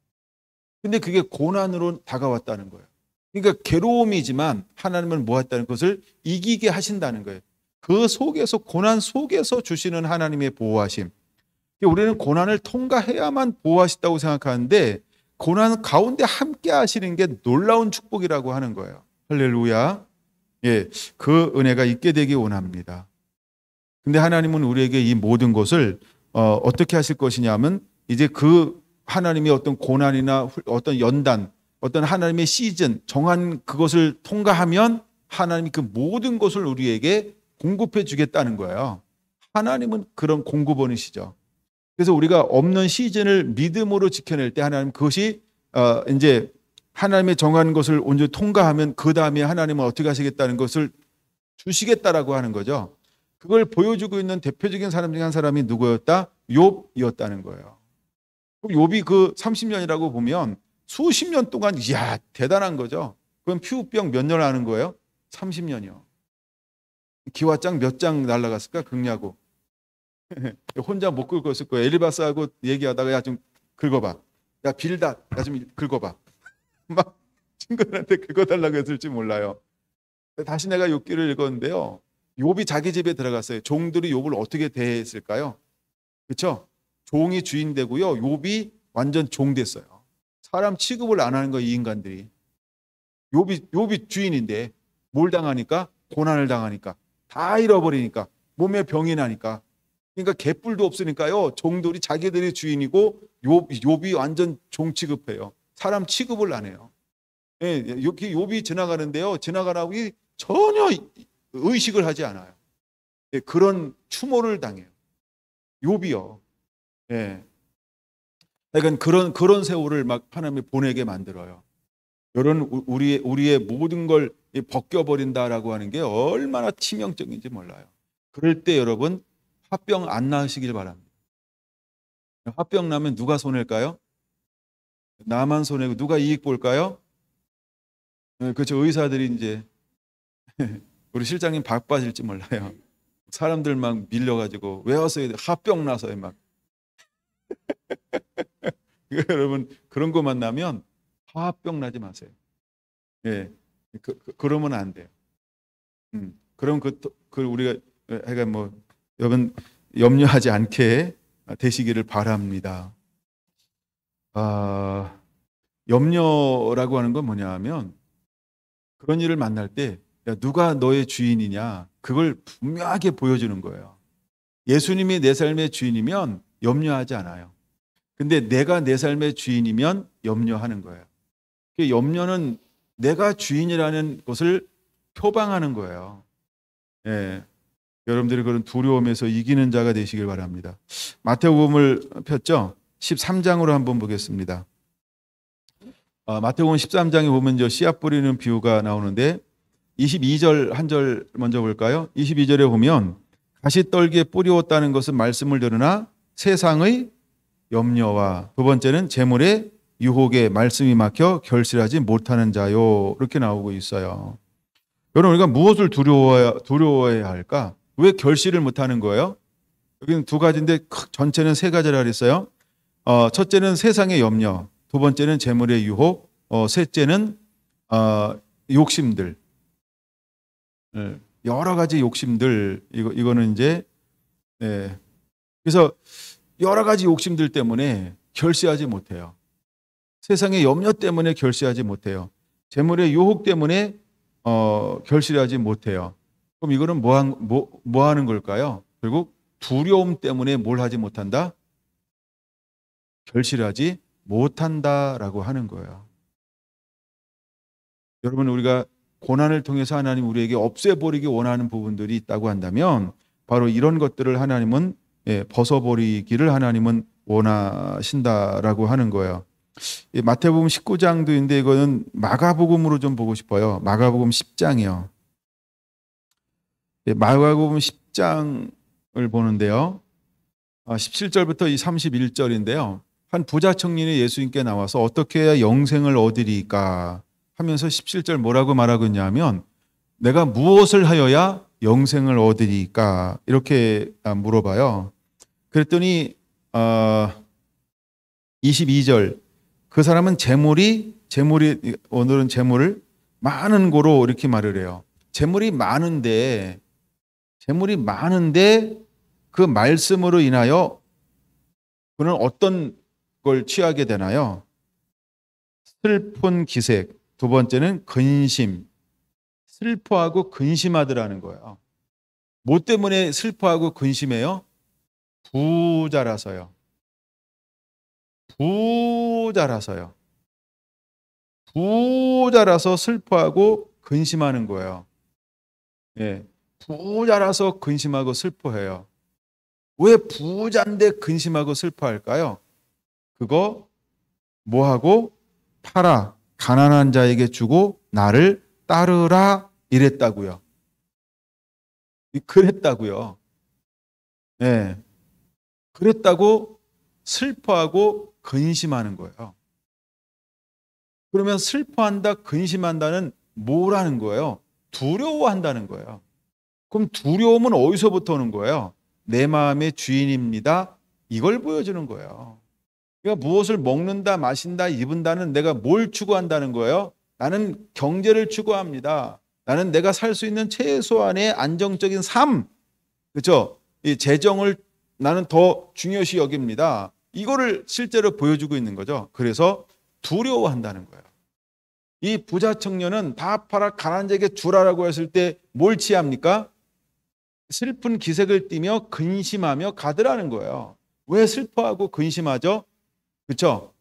근데 그게 고난으로 다가왔다는 거예요. 그러니까 괴로움이지만 하나님은 뭐 했다는 것을 이기게 하신다는 거예요. 그 속에서, 고난 속에서 주시는 하나님의 보호하심. 우리는 고난을 통과해야만 보호하신다고 생각하는데 고난 가운데 함께 하시는 게 놀라운 축복이라고 하는 거예요. 할렐루야. 예, 그 은혜가 있게 되기 원합니다. 근데 하나님은 우리에게 이 모든 것을 어떻게 하실 것이냐면 이제 그 하나님의 어떤 고난이나 어떤 연단, 어떤 하나님의 시즌 정한 그것을 통과하면 하나님이 그 모든 것을 우리에게 공급해 주겠다는 거예요. 하나님은 그런 공급원이시죠. 그래서 우리가 없는 시즌을 믿음으로 지켜낼 때 하나님 그것이 이제 하나님의 정한 것을 온전히 통과하면 그 다음에 하나님은 어떻게 하시겠다는 것을 주시겠다라고 하는 거죠. 그걸 보여주고 있는 대표적인 사람 중에 한 사람이 누구였다? 욥이었다는 거예요. 욥이 그 30년이라고 보면 수십 년 동안 이야 대단한 거죠. 그럼 피부병 몇 년 하는 거예요? 30년이요. 기와장 몇 장 날라갔을까? 극야고. 혼자 못 긁었을 거예요. 엘리바스하고 얘기하다가 야 좀 긁어봐. 야 빌다 야 좀 긁어봐. 막 친구들한테 긁어달라고 했을지 몰라요. 다시 내가 욥기를 읽었는데요. 욥이 자기 집에 들어갔어요. 종들이 욥을 어떻게 대했을까요? 그렇죠? 종이 주인 되고요. 욥이 완전 종 됐어요. 사람 취급을 안 하는 거예요. 이 인간들이. 욥이 주인인데 뭘 당하니까? 고난을 당하니까. 다 잃어버리니까. 몸에 병이 나니까. 그러니까 개뿔도 없으니까요. 종들이 자기들이 주인이고 욥이 완전 종 취급해요. 사람 취급을 안 해요. 예, 욥이 지나가는데요. 지나가라고 전혀 의식을 하지 않아요. 예, 그런 추모를 당해요. 욥이요. 예. 그러니까 그런 세월을 막 하나님이 보내게 만들어요. 이런 우리의 모든 걸 벗겨버린다라고 하는 게 얼마나 치명적인지 몰라요. 그럴 때 여러분 화병 안 나으시길 바랍니다. 화병 나면 누가 손해일까요? 나만 손해고 누가 이익 볼까요? 네, 그렇죠. 의사들이 이제 우리 실장님 바빠질지 몰라요. 사람들 막 밀려가지고 왜 와서 화병 나서요 막 여러분 그런 거 만나면 화병 나지 마세요. 예, 그러면 안 돼요. 그럼 우리가 해가 뭐 여러분 염려하지 않게 되시기를 바랍니다. 아, 염려라고 하는 건 뭐냐하면 그런 일을 만날 때 야, 누가 너의 주인이냐 그걸 분명하게 보여주는 거예요. 예수님이 내 삶의 주인이면 염려하지 않아요. 근데 내가 내 삶의 주인이면 염려하는 거예요. 그 염려는 내가 주인이라는 것을 표방하는 거예요. 예. 여러분들이 그런 두려움에서 이기는 자가 되시길 바랍니다. 마태복음을 폈죠? 13장으로 한번 보겠습니다. 마태복음 13장에 보면 저 씨앗 뿌리는 비유가 나오는데 22절 한 절 먼저 볼까요? 22절에 보면 가시떨기에 뿌리었다는 것은 말씀을 들으나 세상의 염려와 두 번째는 재물의 유혹에 말씀이 막혀 결실하지 못하는 자요. 이렇게 나오고 있어요. 여러분 우리가 무엇을 두려워해야 할까? 왜 결실을 못하는 거예요? 여기는 두 가지인데 전체는 세 가지라 그랬어요. 첫째는 세상의 염려, 두 번째는 재물의 유혹, 셋째는 욕심들. 여러 가지 욕심들 이거는 이제 그래서 여러 가지 욕심들 때문에 결실하지 못해요. 세상의 염려 때문에 결실하지 못해요. 재물의 유혹 때문에 결실하지 못해요. 그럼 이거는 뭐 하는 걸까요? 결국 두려움 때문에 뭘 하지 못한다? 결실하지 못한다라고 하는 거예요. 여러분 우리가 고난을 통해서 하나님 우리에게 없애버리기 원하는 부분들이 있다고 한다면 바로 이런 것들을 하나님은 벗어버리기를 하나님은 원하신다라고 하는 거예요. 마태복음 19장도 있는데 이거는 마가복음으로 좀 보고 싶어요. 마가복음 10장이요. 마가복음 10장을 보는데요. 17절부터 이 31절인데요. 한 부자 청년이 예수님께 나와서 어떻게 해야 영생을 얻으리까 하면서 17절 뭐라고 말하고 있냐면 내가 무엇을 하여야 영생을 얻으리까 이렇게 물어봐요. 그랬더니 22절 그 사람은 재물이 오늘은 재물을 많은 고로 이렇게 말을 해요. 재물이 많은데 그 말씀으로 인하여 그는 어떤 걸 취하게 되나요? 슬픈 기색, 두 번째는 근심, 슬퍼하고 근심하더라는 거예요. 뭐 때문에 슬퍼하고 근심해요? 부자라서요. 부자라서 슬퍼하고 근심하는 거예요. 예, 부자라서 근심하고 슬퍼해요. 왜 부자인데 근심하고 슬퍼할까요? 그거 뭐하고 팔아 가난한 자에게 주고 나를 따르라 이랬다고요. 그랬다고요. 예, 그랬다고 슬퍼하고 근심하는 거예요. 그러면 슬퍼한다, 근심한다는 뭐라는 거예요? 두려워한다는 거예요. 그럼 두려움은 어디서부터 오는 거예요? 내 마음의 주인입니다. 이걸 보여주는 거예요. 그러니까 무엇을 먹는다, 마신다, 입은다는 내가 뭘 추구한다는 거예요? 나는 경제를 추구합니다. 나는 내가 살 수 있는 최소한의 안정적인 삶, 그렇죠? 이 재정을 나는 더 중요시 여깁니다. 이거를 실제로 보여주고 있는 거죠. 그래서 두려워한다는 거예요. 이 부자 청년은 다 팔아 가난한 자에게 주라라고 했을 때 뭘 취합니까? 슬픈 기색을 띠며 근심하며 가더라는 거예요. 왜 슬퍼하고 근심하죠? 그렇죠?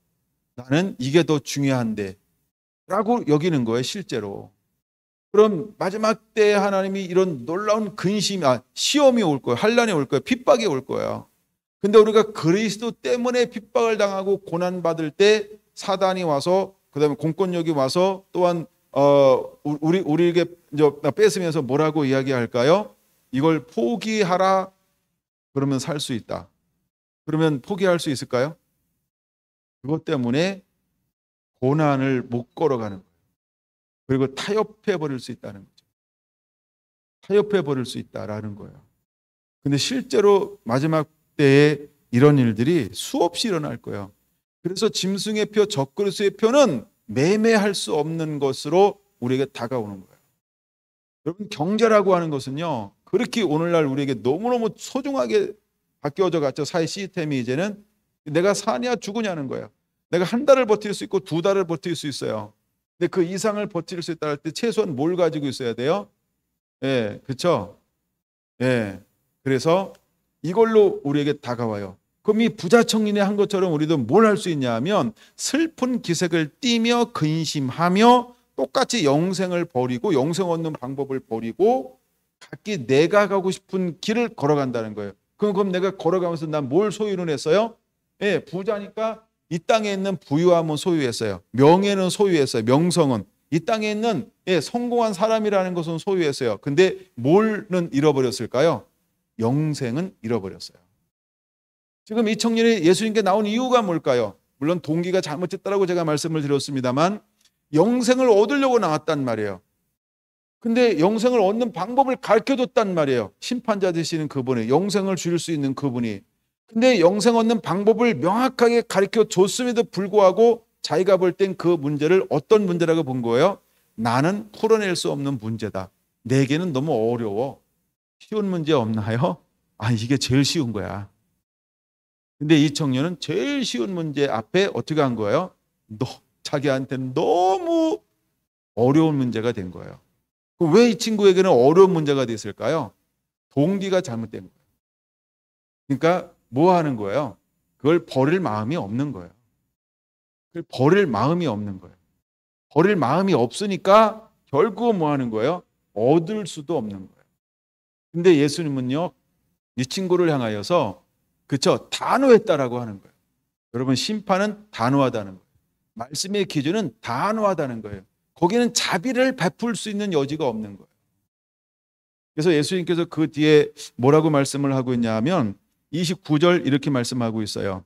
나는 이게 더 중요한데 라고 여기는 거예요, 실제로. 그럼 마지막 때에 하나님이 이런 놀라운 시험이 올 거예요. 환난이 올 거예요. 핍박이 올 거예요. 근데 우리가 그리스도 때문에 핍박을 당하고 고난받을 때 사단이 와서 그다음에 공권력이 와서 또한 우리에게 뺏으면서 뭐라고 이야기할까요? 이걸 포기하라 그러면 살 수 있다. 그러면 포기할 수 있을까요? 그것 때문에 고난을 못 걸어가는 거예요. 그리고 타협해 버릴 수 있다는 거죠. 타협해 버릴 수 있다라는 거예요. 근데 실제로 마지막 때에 이런 일들이 수없이 일어날 거예요. 그래서 짐승의 표, 적그리스도의 표는 매매할 수 없는 것으로 우리에게 다가오는 거예요. 여러분, 경제라고 하는 것은요, 그렇게 오늘날 우리에게 너무너무 소중하게 바뀌어져 갔죠. 사회 시스템이 이제는 내가 사냐 죽으냐는 거예요. 내가 한 달을 버틸 수 있고 두 달을 버틸 수 있어요. 근데 그 이상을 버틸 수 있다 할 때 최소한 뭘 가지고 있어야 돼요? 예, 그렇죠? 예. 그래서 이걸로 우리에게 다가와요. 그럼 이 부자 청년이 한 것처럼 우리도 뭘 할 수 있냐 하면 슬픈 기색을 띠며 근심하며 똑같이 영생을 버리고 영생 얻는 방법을 버리고 각기 내가 가고 싶은 길을 걸어간다는 거예요. 그럼 내가 걸어가면서 난 뭘 소유를 했어요? 예, 부자니까 이 땅에 있는 부유함은 소유했어요. 명예는 소유했어요. 명성은. 이 땅에 있는 성공한 사람이라는 것은 소유했어요. 근데 뭘는 잃어버렸을까요? 영생은 잃어버렸어요. 지금 이 청년이 예수님께 나온 이유가 뭘까요? 물론 동기가 잘못됐다고 제가 말씀을 드렸습니다만 영생을 얻으려고 나왔단 말이에요. 근데 영생을 얻는 방법을 가르쳐줬단 말이에요. 심판자 되시는 그분이, 영생을 줄 수 있는 그분이. 근데 영생 얻는 방법을 명확하게 가르쳐줬음에도 불구하고 자기가 볼 땐 그 문제를 어떤 문제라고 본 거예요? 나는 풀어낼 수 없는 문제다. 내게는 너무 어려워. 쉬운 문제 없나요? 아, 이게 제일 쉬운 거야. 근데 이 청년은 제일 쉬운 문제 앞에 어떻게 한 거예요? 자기한테는 너무 어려운 문제가 된 거예요. 왜 이 친구에게는 어려운 문제가 됐을까요? 동기가 잘못된 거예요. 그러니까 뭐 하는 거예요? 그걸 버릴 마음이 없는 거예요. 그걸 버릴 마음이 없는 거예요. 버릴 마음이 없으니까 결국 뭐 하는 거예요? 얻을 수도 없는 거예요. 근데 예수님은요, 이 친구를 향하여서 그쵸? 단호했다라고 하는 거예요. 여러분, 심판은 단호하다는 거예요. 말씀의 기준은 단호하다는 거예요. 거기는 자비를 베풀 수 있는 여지가 없는 거예요. 그래서 예수님께서 그 뒤에 뭐라고 말씀을 하고 있냐 하면 29절 이렇게 말씀하고 있어요.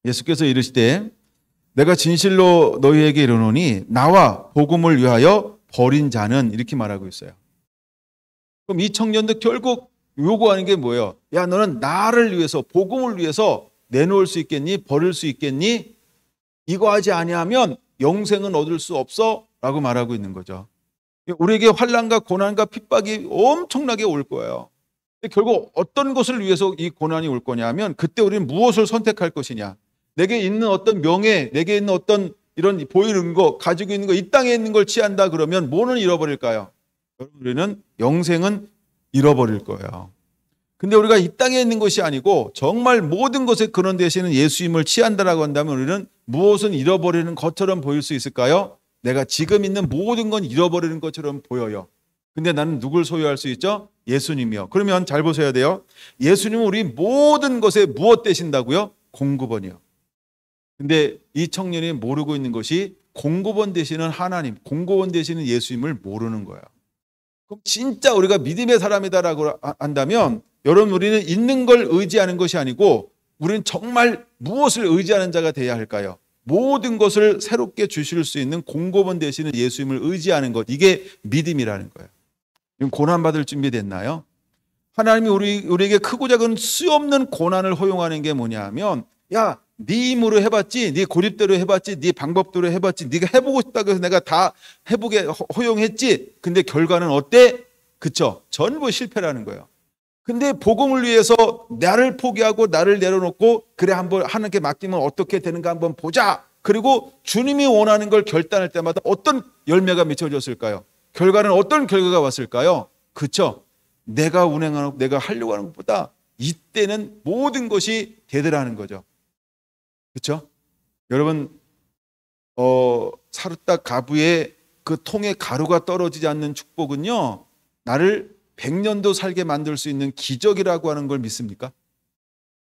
예수께서 이르시되 내가 진실로 너희에게 이르노니 나와 복음을 위하여 버린 자는, 이렇게 말하고 있어요. 그럼 이 청년도 결국 요구하는 게 뭐예요? 야, 너는 나를 위해서, 복음을 위해서 내놓을 수 있겠니? 버릴 수 있겠니? 이거 하지 아니하면 영생은 얻을 수 없어 라고 말하고 있는 거죠. 우리에게 환난과 고난과 핍박이 엄청나게 올 거예요. 결국 어떤 것을 위해서 이 고난이 올 거냐면 그때 우리는 무엇을 선택할 것이냐. 내게 있는 어떤 명예, 내게 있는 어떤 이런 보이는 거, 가지고 있는 거, 이 땅에 있는 걸 취한다 그러면 뭐는 잃어버릴까요? 우리는 영생은 잃어버릴 거예요. 근데 우리가 이 땅에 있는 것이 아니고 정말 모든 것의 근원 되시는 예수님을 취한다라고 한다면 우리는 무엇은 잃어버리는 것처럼 보일 수 있을까요? 내가 지금 있는 모든 건 잃어버리는 것처럼 보여요. 근데 나는 누굴 소유할 수 있죠? 예수님이요. 그러면 잘 보셔야 돼요. 예수님은 우리 모든 것에 무엇 되신다고요? 공급원이요. 근데 이 청년이 모르고 있는 것이 공급원 되시는 하나님, 공급원 되시는 예수님을 모르는 거예요. 그럼 진짜 우리가 믿음의 사람이다라고 한다면 여러분, 우리는 있는 걸 의지하는 것이 아니고 우리는 정말 무엇을 의지하는 자가 되어야 할까요? 모든 것을 새롭게 주실 수 있는 공급원 되시는 예수님을 의지하는 것, 이게 믿음이라는 거예요. 고난받을 준비 됐나요? 하나님이 우리에게 크고 작은 수없는 고난을 허용하는 게 뭐냐 하면, 야, 네 힘으로 해봤지, 네 고집대로 해봤지, 네 방법대로 해봤지, 네가 해보고 싶다고 해서 내가 다 해보게 허용했지. 근데 결과는 어때? 그쵸? 전부 실패라는 거예요. 근데 복음을 위해서 나를 포기하고 나를 내려놓고 그래 한번 하나님께 맡기면 어떻게 되는가 한번 보자. 그리고 주님이 원하는 걸 결단할 때마다 어떤 열매가 맺혀졌을까요? 결과는 어떤 결과가 왔을까요? 그쵸? 내가 운행하고 내가 하려고 하는 것보다 이때는 모든 것이 되더라는 거죠. 그쵸? 여러분, 사르딱 가부의 그 통에 가루가 떨어지지 않는 축복은요, 나를 100년도 살게 만들 수 있는 기적이라고 하는 걸 믿습니까?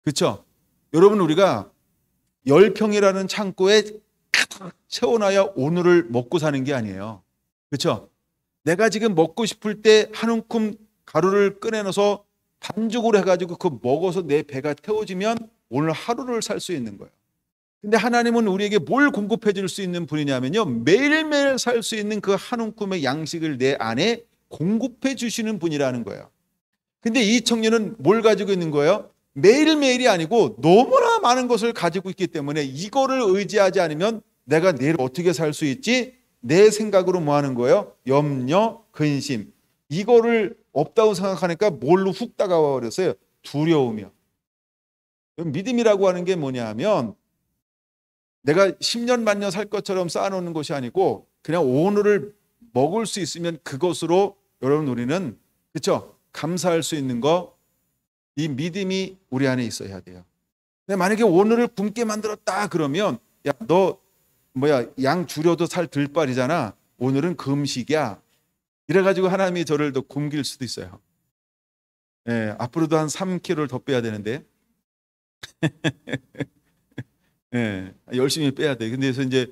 그렇죠? 여러분, 우리가 10평이라는 창고에 가득 채워놔야 오늘을 먹고 사는 게 아니에요. 그렇죠? 내가 지금 먹고 싶을 때 한 움큼 가루를 꺼내놔서 반죽으로 해가지고 그 먹어서 내 배가 태워지면 오늘 하루를 살 수 있는 거예요. 근데 하나님은 우리에게 뭘 공급해 줄 수 있는 분이냐면요, 매일매일 살 수 있는 그 한 움큼의 양식을 내 안에 공급해 주시는 분이라는 거예요. 근데 이 청년은 뭘 가지고 있는 거예요? 매일매일이 아니고 너무나 많은 것을 가지고 있기 때문에 이거를 의지하지 않으면 내가 내일 어떻게 살 수 있지? 내 생각으로 뭐 하는 거예요? 염려, 근심. 이거를 없다고 생각하니까 뭘로 훅 다가와 버렸어요? 두려움이요. 믿음이라고 하는 게 뭐냐 하면 내가 10년 만년 살 것처럼 쌓아놓는 것이 아니고 그냥 오늘을 먹을 수 있으면 그것으로 여러분 우리는 그렇죠? 감사할 수 있는 거, 이 믿음이 우리 안에 있어야 돼요. 근데 만약에 오늘을 굶게 만들었다 그러면 야, 너 뭐야 양 줄여도 살 들 바리잖아. 오늘은 금식이야. 이래가지고 하나님이 저를 더 굶길 수도 있어요. 예, 앞으로도 한 3kg를 더 빼야 되는데 예, 열심히 빼야 돼. 근데 그래서 이제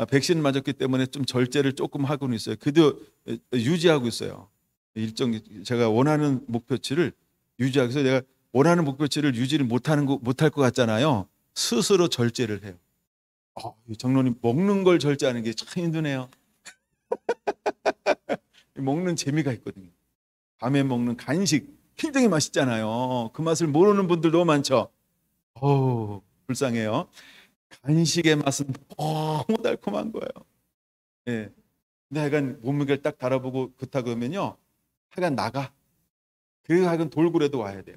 백신 맞았기 때문에 좀 절제를 조금 하고는 있어요. 그래도 유지하고 있어요. 일정 제가 원하는 목표치를 유지하기 위해서 내가 원하는 목표치를 유지를 못할 것 같잖아요. 스스로 절제를 해요. 장로님 먹는 걸 절제하는 게 참 힘드네요. 먹는 재미가 있거든요. 밤에 먹는 간식 굉장히 맛있잖아요. 그 맛을 모르는 분들 너무 많죠. 불쌍해요. 간식의 맛은 너무 달콤한 거예요. 예. 근데 하여간 몸무게를 딱 달아보고 그렇다 그러면요. 하여간 나가. 그 하여간 돌고래도 와야 돼요.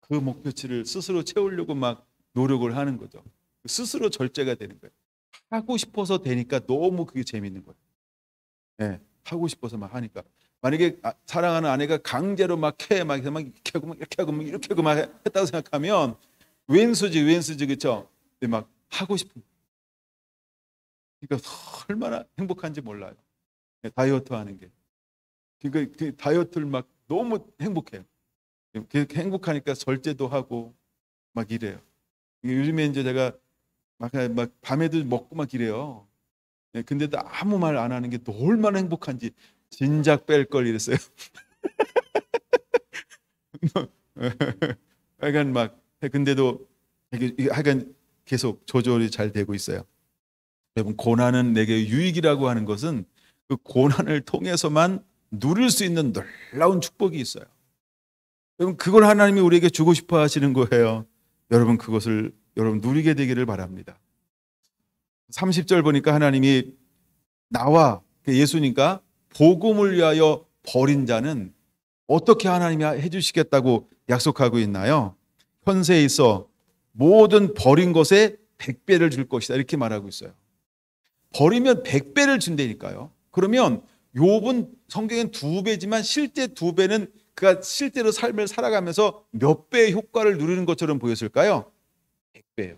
그 목표치를 스스로 채우려고 막 노력을 하는 거죠. 스스로 절제가 되는 거예요. 하고 싶어서 되니까 너무 그게 재밌는 거예요. 예. 하고 싶어서 막 하니까. 만약에 사랑하는 아내가 강제로 막 이렇게 하고 막 이렇게 하고 막 이렇게 하고 막 했다고 생각하면 왼수지 그렇죠? 근데 막 하고 싶은. 그러니까 얼마나 행복한지 몰라요. 다이어트 하는 게. 그러니까 그 다이어트를 막 너무 행복해요. 행복하니까 절제도 하고 막 이래요. 요즘에 이제 제가 막 밤에도 먹고 막 이래요. 근데도 아무 말 안 하는 게 얼마나 행복한지 진작 뺄 걸 이랬어요. 하여간 막 근데도 하여간 계속 조절이 잘 되고 있어요. 여러분 고난은 내게 유익이라고 하는 것은 그 고난을 통해서만 누릴 수 있는 놀라운 축복이 있어요. 여러분 그걸 하나님이 우리에게 주고 싶어 하시는 거예요. 여러분 그것을 여러분 누리게 되기를 바랍니다. 30절 보니까 하나님이 나와 예수니까 복음을 위하여 버린 자는 어떻게 하나님이 해주시겠다고 약속하고 있나요? 현세에 있어 모든 버린 것에 100배를 줄 것이다 이렇게 말하고 있어요. 버리면 100배를 준다니까요. 그러면 욥은 성경엔 2배지만 실제 2배는 그가 실제로 삶을 살아가면서 몇 배의 효과를 누리는 것처럼 보였을까요? 100배예요.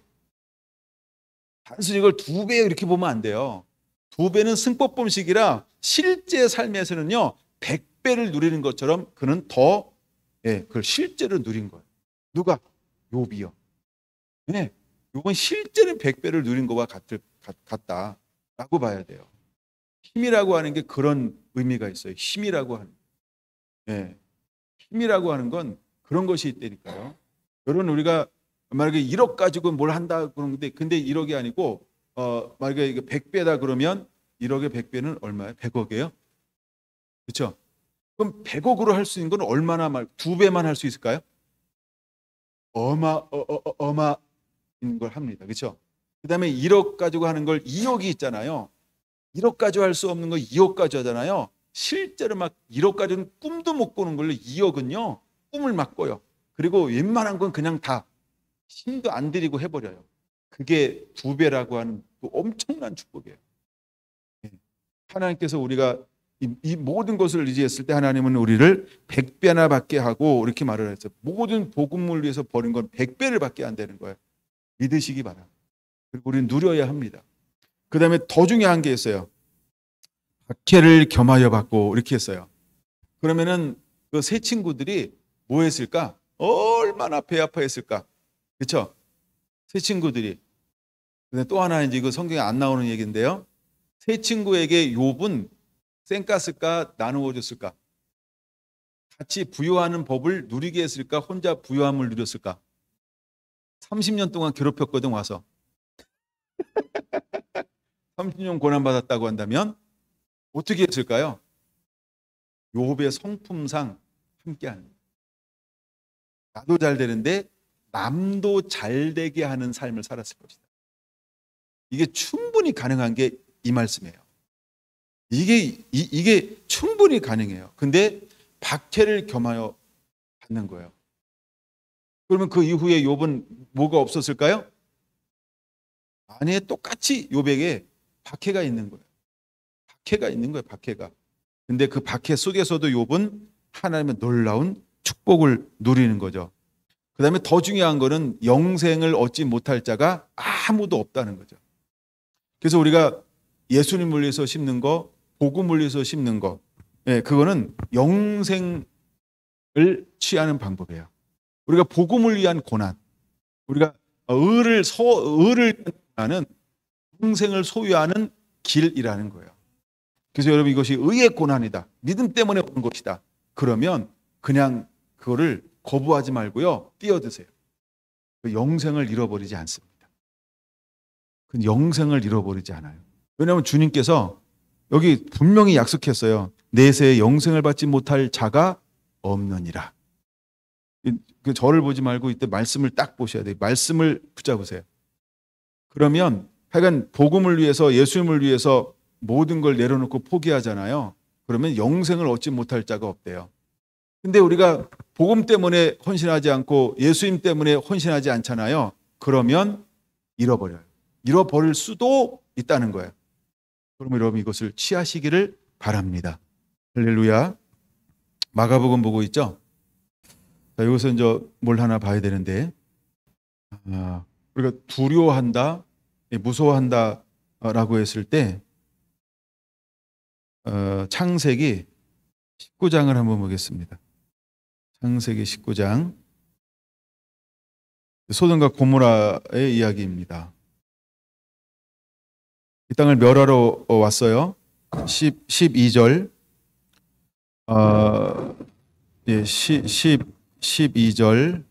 단순히 이걸 2배 이렇게 보면 안 돼요. 2배는 승법범식이라 실제 삶에서는요 100배를 누리는 것처럼 그는 더 그걸 실제로 누린 거예요. 누가? 욥이요. 네, 욥은 실제는 100배를 누린 것과 같다라고 봐야 돼요. 힘이라고 하는 게 그런 의미가 있어요. 힘이라고 하는. 힘이라고 하는 건 그런 것이 있다니까요. 여러분 우리가 만약에 1억 가지고 뭘 한다 그러는데 근데 1억이 아니고 만약에 이게 100배다 그러면 1억의 100배는 얼마예요? 100억이에요? 그렇죠? 그럼 100억으로 할 수 있는 건 얼마나 2배만 할 수 있을까요? 어마인 걸 합니다. 그렇죠? 그다음에 1억 가지고 하는 걸 2억이 있잖아요. 1억 가지고 할 수 없는 거 2억 가지고 하잖아요. 실제로 막 1억 가지고는 꿈도 못 꾸는 걸로 2억은요. 꿈을 막 꿔요. 그리고 웬만한 건 그냥 다 힘도 안 들이고 해버려요. 그게 2배라고 하는 엄청난 축복이에요. 하나님께서 우리가 이 모든 것을 의지했을 때 하나님은 우리를 100배나 받게 하고 이렇게 말을 했어요. 모든 복음을 위해서 버린 건 100배를 받게 한다는 거예요. 믿으시기 바랍니다. 그리고 우리는 누려야 합니다. 그 다음에 더 중요한 게 있어요. 박해를 겸하여 받고 이렇게 했어요. 그러면은 그 세 친구들이 뭐 했을까? 얼마나 배 아파했을까? 그렇죠? 세 친구들이. 근데 또 하나 이제 이거 성경에 안 나오는 얘기인데요. 세 친구에게 욥은 쌩깠을까 나누어 줬을까? 같이 부유하는 법을 누리게 했을까? 혼자 부유함을 누렸을까? 30년 동안 괴롭혔거든 와서. 30년 고난받았다고 한다면 어떻게 했을까요? 욥의 성품상 함께하는. 나도 잘 되는데 남도 잘 되게 하는 삶을 살았을 것이다. 이게 충분히 가능한 게 이 말씀이에요. 이게 충분히 가능해요. 근데 박해를 겸하여 받는 거예요. 그러면 그 이후에 욥은 뭐가 없었을까요? 아니, 똑같이 욥에게 박해가 있는 거예요. 박해가 있는 거예요. 박해가. 근데 그 박해 속에서도 욥은 하나님의 놀라운 축복을 누리는 거죠. 그 다음에 더 중요한 거는 영생을 얻지 못할 자가 아무도 없다는 거죠. 그래서 우리가 예수님을 위해서 심는 거, 복음을 위해서 심는 거, 그거는 영생을 취하는 방법이에요. 우리가 복음을 위한 고난, 우리가 의를 하는 영생을 소유하는 길이라는 거예요. 그래서 여러분, 이것이 의의 고난이다, 믿음 때문에 오는 것이다, 그러면 그냥 그거를 거부하지 말고요, 뛰어드세요. 그 영생을 잃어버리지 않습니다. 그 영생을 잃어버리지 않아요. 왜냐하면 주님께서 여기 분명히 약속했어요. 내세에 영생을 받지 못할 자가 없느니라. 저를 보지 말고 이때 말씀을 딱 보셔야 돼요. 말씀을 붙잡으세요. 그러면 하여간 복음을 위해서, 예수님을 위해서 모든 걸 내려놓고 포기하잖아요. 그러면 영생을 얻지 못할 자가 없대요. 근데 우리가 복음 때문에 헌신하지 않고 예수님 때문에 헌신하지 않잖아요. 그러면 잃어버려요. 잃어버릴 수도 있다는 거예요. 그러면 여러분, 이것을 취하시기를 바랍니다. 할렐루야. 마가복음 보고 있죠? 자, 여기서 이제 뭘 하나 봐야 되는데, 우리가 두려워한다, 무서워한다 라고 했을 때, 창세기 19장을 한번 보겠습니다. 창세기 19장. 소돔과 고모라의 이야기입니다. 이 땅을 멸하러 왔어요. 12절. 12절.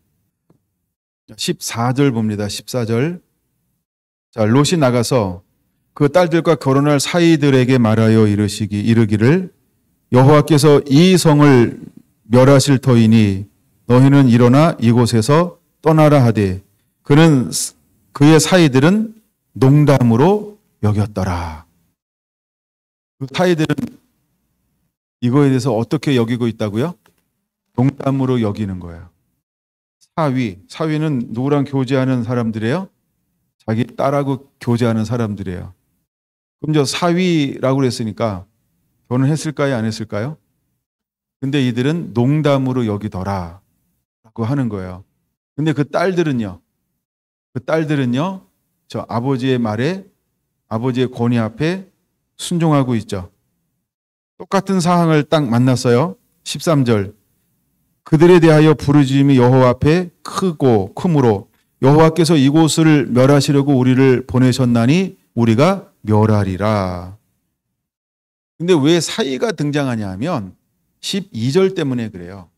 14절 봅니다. 14절. 자, 롯이 나가서 그 딸들과 결혼할 사이들에게 말하여 이르기를 여호와께서 이 성을 멸하실 터이니 너희는 일어나 이곳에서 떠나라 하되 그의 사이들은 농담으로 여겼더라. 그 사이들은 이거에 대해서 어떻게 여기고 있다고요? 농담으로 여기는 거예요. 사위는 누구랑 교제하는 사람들이에요? 자기 딸하고 교제하는 사람들이에요. 그럼 저 사위라고 그랬으니까 결혼했을까요? 안 했을까요? 근데 이들은 농담으로 여기더라 라고 하는 거예요. 근데 그 딸들은요, 저 아버지의 말에, 아버지의 권위 앞에 순종하고 있죠. 똑같은 상황을 딱 만났어요. 13절. 그들에 대하여 부르짖음이 여호와 앞에 크므로 여호와께서 이곳을 멸하시려고 우리를 보내셨나니 우리가 멸하리라. 근데 왜 사이가 등장하냐 하면 12절 때문에 그래요.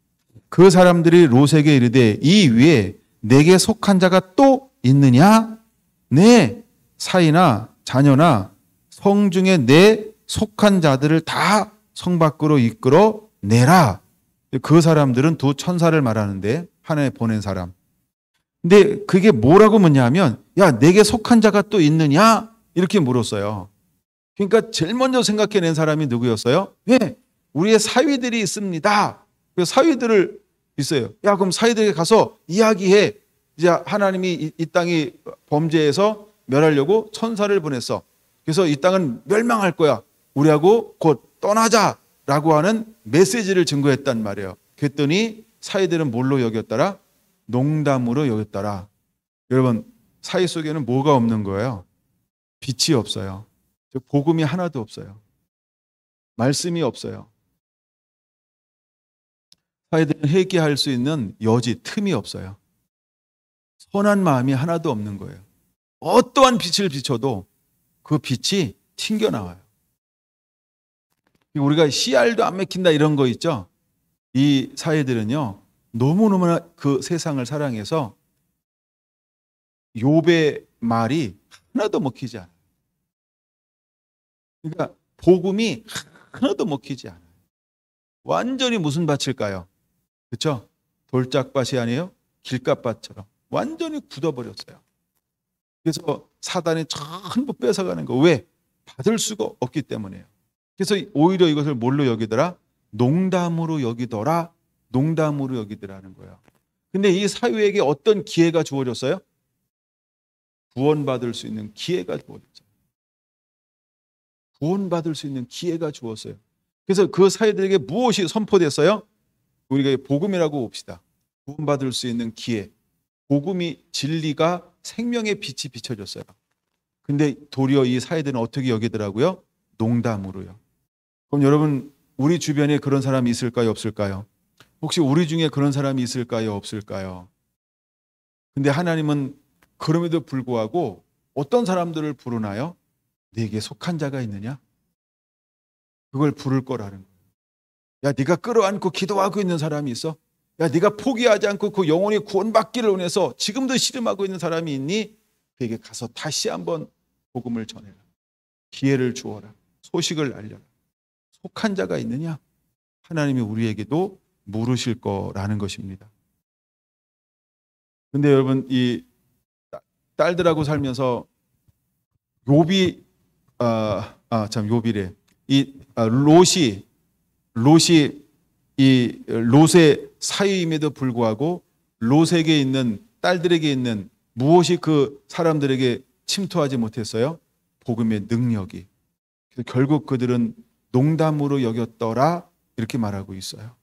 그 사람들이 롯에게 이르되 이 위에 내게 속한 자가 또 있느냐? 내 사이나 자녀나 성중에 내 속한 자들을 다 성 밖으로 이끌어 내라. 그 사람들은 두 천사를 말하는데 하나에 보낸 사람. 근데 그게 뭐라고 묻냐면, 야, 내게 속한 자가 또 있느냐? 이렇게 물었어요. 그러니까 제일 먼저 생각해낸 사람이 누구였어요? 네, 우리의 사위들이 있습니다. 그 사위들을 있어요. 야, 그럼 사위들에게 가서 이야기해. 이제 하나님이 이 땅이 범죄해서 멸하려고 천사를 보냈어. 그래서 이 땅은 멸망할 거야. 우리하고 곧 떠나자라고 하는 메시지를 증거했단 말이에요. 그랬더니 사위들은 뭘로 여겼더라? 농담으로 여겼더라. 여러분, 사위 속에는 뭐가 없는 거예요? 빛이 없어요. 복음이 하나도 없어요. 말씀이 없어요. 사위들은 회개할 수 있는 여지, 틈이 없어요. 선한 마음이 하나도 없는 거예요. 어떠한 빛을 비춰도 그 빛이 튕겨나와요. 우리가 CR도 안 맥힌다 이런 거 있죠? 이 사회들은요, 너무너무나 그 세상을 사랑해서 욥의 말이 하나도 먹히지 않아요. 그러니까 복음이 하나도 먹히지 않아요. 완전히 무슨 밭일까요? 그렇죠? 돌짝밭이 아니에요? 길가밭처럼 완전히 굳어버렸어요. 그래서 사단이 전부 뺏어가는 거. 왜? 받을 수가 없기 때문이에요. 그래서 오히려 이것을 뭘로 여기더라? 농담으로 여기더라. 농담으로 여기더라는 거예요. 근데 이 사유에게 어떤 기회가 주어졌어요? 구원받을 수 있는 기회가 주어졌어요. 구원받을 수 있는 기회가 주었어요. 그래서 그 사유들에게 무엇이 선포됐어요? 우리가 복음이라고 봅시다. 구원받을 수 있는 기회. 복음이, 진리가 생명의 빛이 비춰졌어요. 근데 도리어 이 사회들은 어떻게 여기더라고요? 농담으로요. 그럼 여러분, 우리 주변에 그런 사람이 있을까요? 없을까요? 혹시 우리 중에 그런 사람이 있을까요? 없을까요? 근데 하나님은 그럼에도 불구하고 어떤 사람들을 부르나요? 네게 속한 자가 있느냐? 그걸 부를 거라는 거예요. 야, 네가 끌어안고 기도하고 있는 사람이 있어? 야, 네가 포기하지 않고 그 영혼이 구원받기를 원해서 지금도 씨름하고 있는 사람이 있니? 그에게 가서 다시 한번 복음을 전해라. 기회를 주어라. 소식을 알려라. 속한 자가 있느냐? 하나님이 우리에게도 물으실 거라는 것입니다. 근데 여러분, 이 딸들하고 살면서 욥이 욥이래. 이 롯이 이 롯의 사위임에도 불구하고 롯에게 있는 딸들에게 있는 무엇이 그 사람들에게 침투하지 못했어요? 복음의 능력이. 그래서 결국 그들은 농담으로 여겼더라 이렇게 말하고 있어요.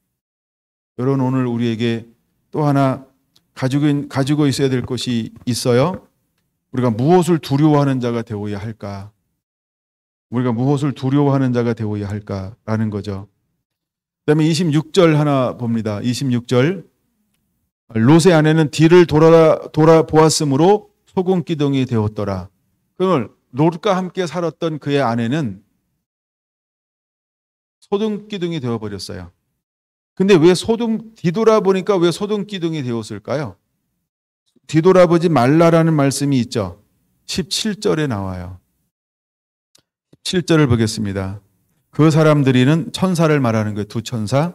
여러분, 오늘 우리에게 또 하나 가지고 있어야 될 것이 있어요. 우리가 무엇을 두려워하는 자가 되어야 할까? 우리가 무엇을 두려워하는 자가 되어야 할까라는 거죠. 그다음에 26절 하나 봅니다. 26절. 롯의 아내는 뒤를 돌아보았으므로 소금기둥이 되었더라. 그러면 롯과 함께 살았던 그의 아내는 소금기둥이 되어버렸어요. 근데 왜 뒤돌아보니까 왜 소금기둥이 되었을까요? 뒤돌아보지 말라라는 말씀이 있죠. 17절에 나와요. 17절을 보겠습니다. 그 사람들이는 천사를 말하는 거예요. 두 천사.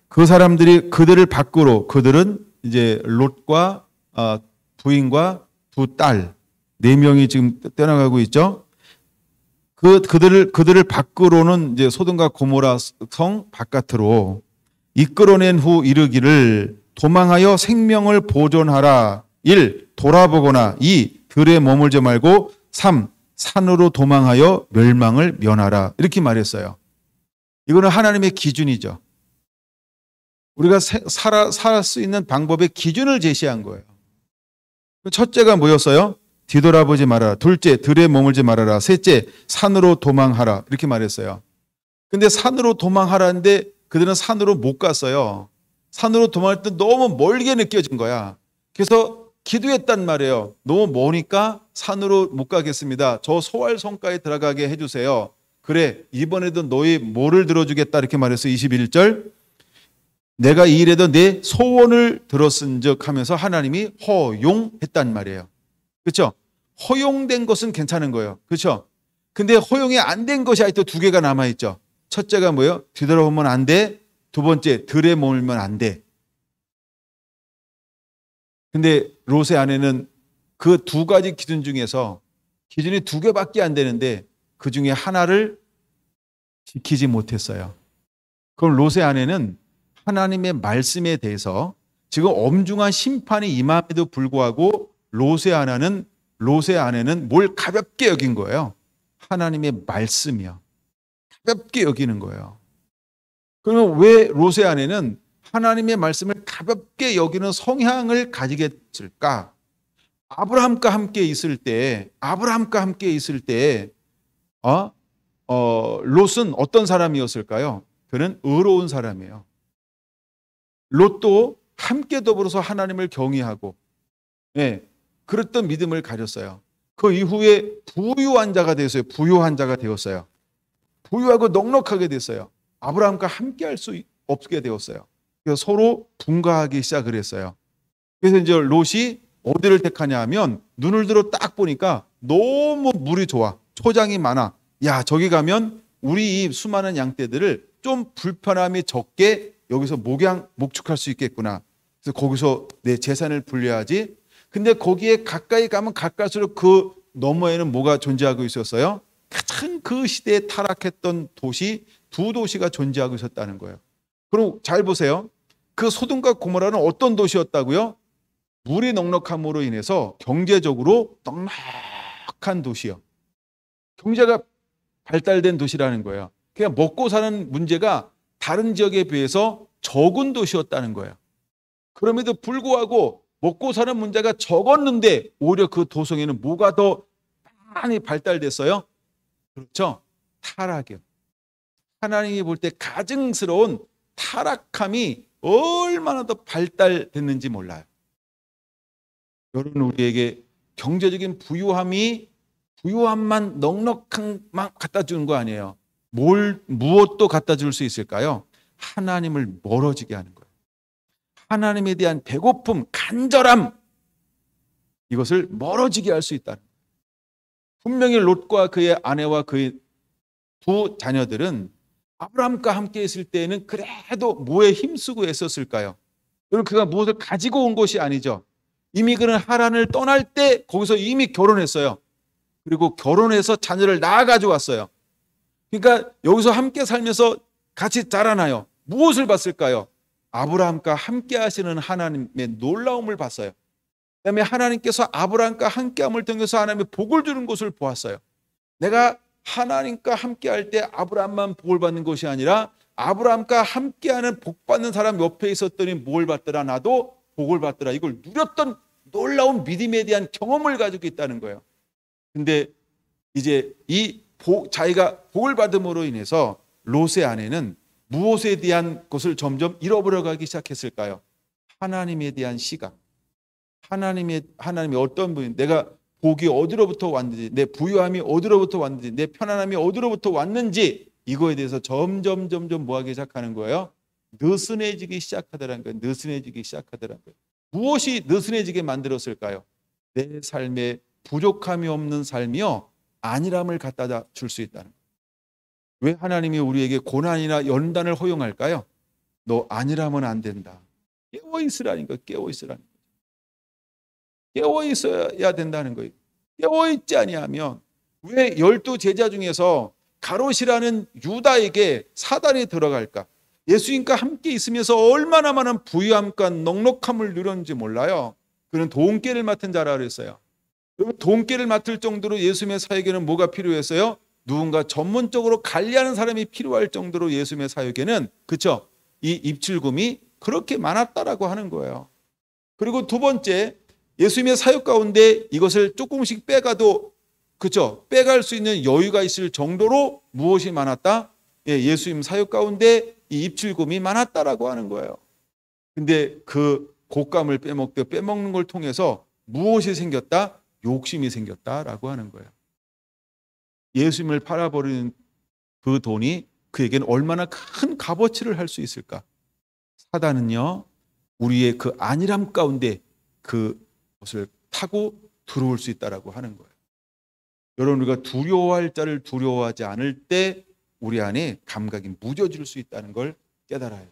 그 사람들이 그들을 밖으로, 그들은 이제 롯과 부인과 두 딸, 4명이 지금 떠나가고 있죠. 그들을 밖으로는 이제 소돔과 고모라 성 바깥으로 이끌어낸 후 이르기를 도망하여 생명을 보존하라. 1. 돌아보거나 2. 들에 머물지 말고 3. 산으로 도망하여 멸망을 면하라. 이렇게 말했어요. 이거는 하나님의 기준이죠. 우리가 살 수 있는 방법의 기준을 제시한 거예요. 첫째가 뭐였어요? 뒤돌아보지 말아라. 둘째, 들에 머물지 말아라. 셋째, 산으로 도망하라. 이렇게 말했어요. 근데 산으로 도망하라는데 그들은 산으로 못 갔어요. 산으로 도망할 때 너무 멀게 느껴진 거야. 그래서 기도했단 말이에요. 너무 머니까 산으로 못 가겠습니다. 저 소알 성가에 들어가게 해주세요. 그래, 이번에도 너희 뭐를 들어주겠다 이렇게 말했어요. 21절. 내가 이 일에도 내 소원을 들었은즉 하면서 하나님이 허용했단 말이에요. 그렇죠? 허용된 것은 괜찮은 거예요. 그렇죠? 근데 허용이 안 된 것이 아직도 2개가 남아있죠. 첫째가 뭐예요? 뒤돌아보면 안 돼. 두 번째, 들에 머물면 안 돼. 근데 롯의 아내는 그 2가지 기준 중에서 기준이 2개밖에 안 되는데 그 중에 하나를 지키지 못했어요. 그럼 롯의 아내는 하나님의 말씀에 대해서 지금 엄중한 심판이 임함에도 불구하고 롯의 아내는 뭘 가볍게 여긴 거예요. 하나님의 말씀이요. 가볍게 여기는 거예요. 그러면 왜 롯의 아내는 하나님의 말씀을 가볍게 여기는 성향을 가지게 됐을까? 아브라함과 함께 있을 때 롯은 어떤 사람이었을까요? 그는 의로운 사람이에요. 롯도 함께 더불어서 하나님을 경외하고 그랬던 믿음을 가졌어요. 그 이후에 부유한 자가 되었어요. 부유하고 넉넉하게 됐어요. 아브라함과 함께 할 수 없게 되었어요. 그래서 서로 분가하기 시작을 했어요. 그래서 이제 롯이 어디를 택하냐 하면 눈을 들어 딱 보니까 너무 물이 좋아. 초장이 많아. 야, 저기 가면 우리 이 수많은 양떼들을 좀 불편함이 적게 여기서 목축할 수 있겠구나. 그래서 거기서 내 재산을 분리하지. 근데 거기에 가까이 가면 가까이수록 그 너머에는 뭐가 존재하고 있었어요? 가장 그 시대에 타락했던 도시, 두 도시가 존재하고 있었다는 거예요. 그럼 잘 보세요. 그 소돔과 고모라는 어떤 도시였다고요? 물이 넉넉함으로 인해서 경제적으로 넉넉한 도시요. 경제가 발달된 도시라는 거예요. 그냥 먹고 사는 문제가 다른 지역에 비해서 적은 도시였다는 거예요. 그럼에도 불구하고 먹고 사는 문제가 적었는데 오히려 그 도성에는 뭐가 더 많이 발달됐어요? 그렇죠? 타락이요. 하나님이 볼 때 가증스러운 타락함이 얼마나 더 발달됐는지 몰라요. 여러분, 우리에게 경제적인 부유함만 넉넉함만 갖다 주는 거 아니에요. 무엇도 갖다 줄 수 있을까요? 하나님을 멀어지게 하는 거예요. 하나님에 대한 배고픔, 간절함, 이것을 멀어지게 할 수 있다는 거예요. 분명히 롯과 그의 아내와 그의 두 자녀들은 아브라함과 함께 있을 때에는 그래도 뭐에 힘쓰고 애썼을까요? 여러분, 그가 무엇을 가지고 온 것이 아니죠. 이미 그는 하란을 떠날 때 거기서 이미 결혼했어요. 그리고 결혼해서 자녀를 낳아가지고 왔어요. 그러니까 여기서 함께 살면서 같이 자라나요. 무엇을 봤을까요? 아브라함과 함께 하시는 하나님의 놀라움을 봤어요. 그다음에 하나님께서 아브라함과 함께함을 통해서 하나님의 복을 주는 것을 보았어요. 내가 하나님과 함께할 때 아브라함만 복을 받는 것이 아니라 아브라함과 함께하는 복 받는 사람 옆에 있었더니 뭘 받더라? 나도 복을 받더라. 이걸 누렸던 놀라운 믿음에 대한 경험을 가지고 있다는 거예요. 근데 이제 자기가 복을 받음으로 인해서 롯의 아내는 무엇에 대한 것을 점점 잃어버려가기 시작했을까요? 하나님에 대한 시각. 하나님이 어떤 분이, 내가 복이 어디로부터 왔는지, 내 부유함이 어디로부터 왔는지, 내 편안함이 어디로부터 왔는지, 이거에 대해서 점점 뭐하기 시작하는 거예요? 느슨해지기 시작하더라는 거예요. 느슨해지기 시작하더라는 거예요. 무엇이 느슨해지게 만들었을까요? 내 삶에 부족함이 없는 삶이요, 안일함을 갖다 줄 수 있다는 거예요. 왜 하나님이 우리에게 고난이나 연단을 허용할까요? 너 안일하면 안 된다. 깨어 있으라니까. 깨어 있으라니까. 깨어 있어야 된다는 거예요. 깨어 있지 아니하면, 왜 12 제자 중에서 가롯이라는 유다에게 사단이 들어갈까? 예수님과 함께 있으면서 얼마나 많은 부유함과 넉넉함을 누렸는지 몰라요. 그는 돈깨를 맡은 자라 그랬어요. 돈깨를 맡을 정도로 예수님의 사역에는 뭐가 필요했어요? 누군가 전문적으로 관리하는 사람이 필요할 정도로 예수님의 사역에는, 그렇죠? 이 입출금이 그렇게 많았다라고 하는 거예요. 그리고 두 번째, 예수님의 사역 가운데 이것을 조금씩 빼가도, 그렇죠? 빼갈 수 있는 여유가 있을 정도로 무엇이 많았다? 예수님 사역 가운데 이 입출금이 많았다라고 하는 거예요. 근데 그 곶감을 빼먹는 걸 통해서 무엇이 생겼다? 욕심이 생겼다라고 하는 거예요. 예수님을 팔아버리는 그 돈이 그에게는 얼마나 큰 값어치를 할 수 있을까? 사단은요, 우리의 그 안일함 가운데 그것을 타고 들어올 수 있다라고 하는 거예요. 여러분, 우리가 두려워할 자를 두려워하지 않을 때 우리 안에 감각이 무뎌질 수 있다는 걸 깨달아야 돼요.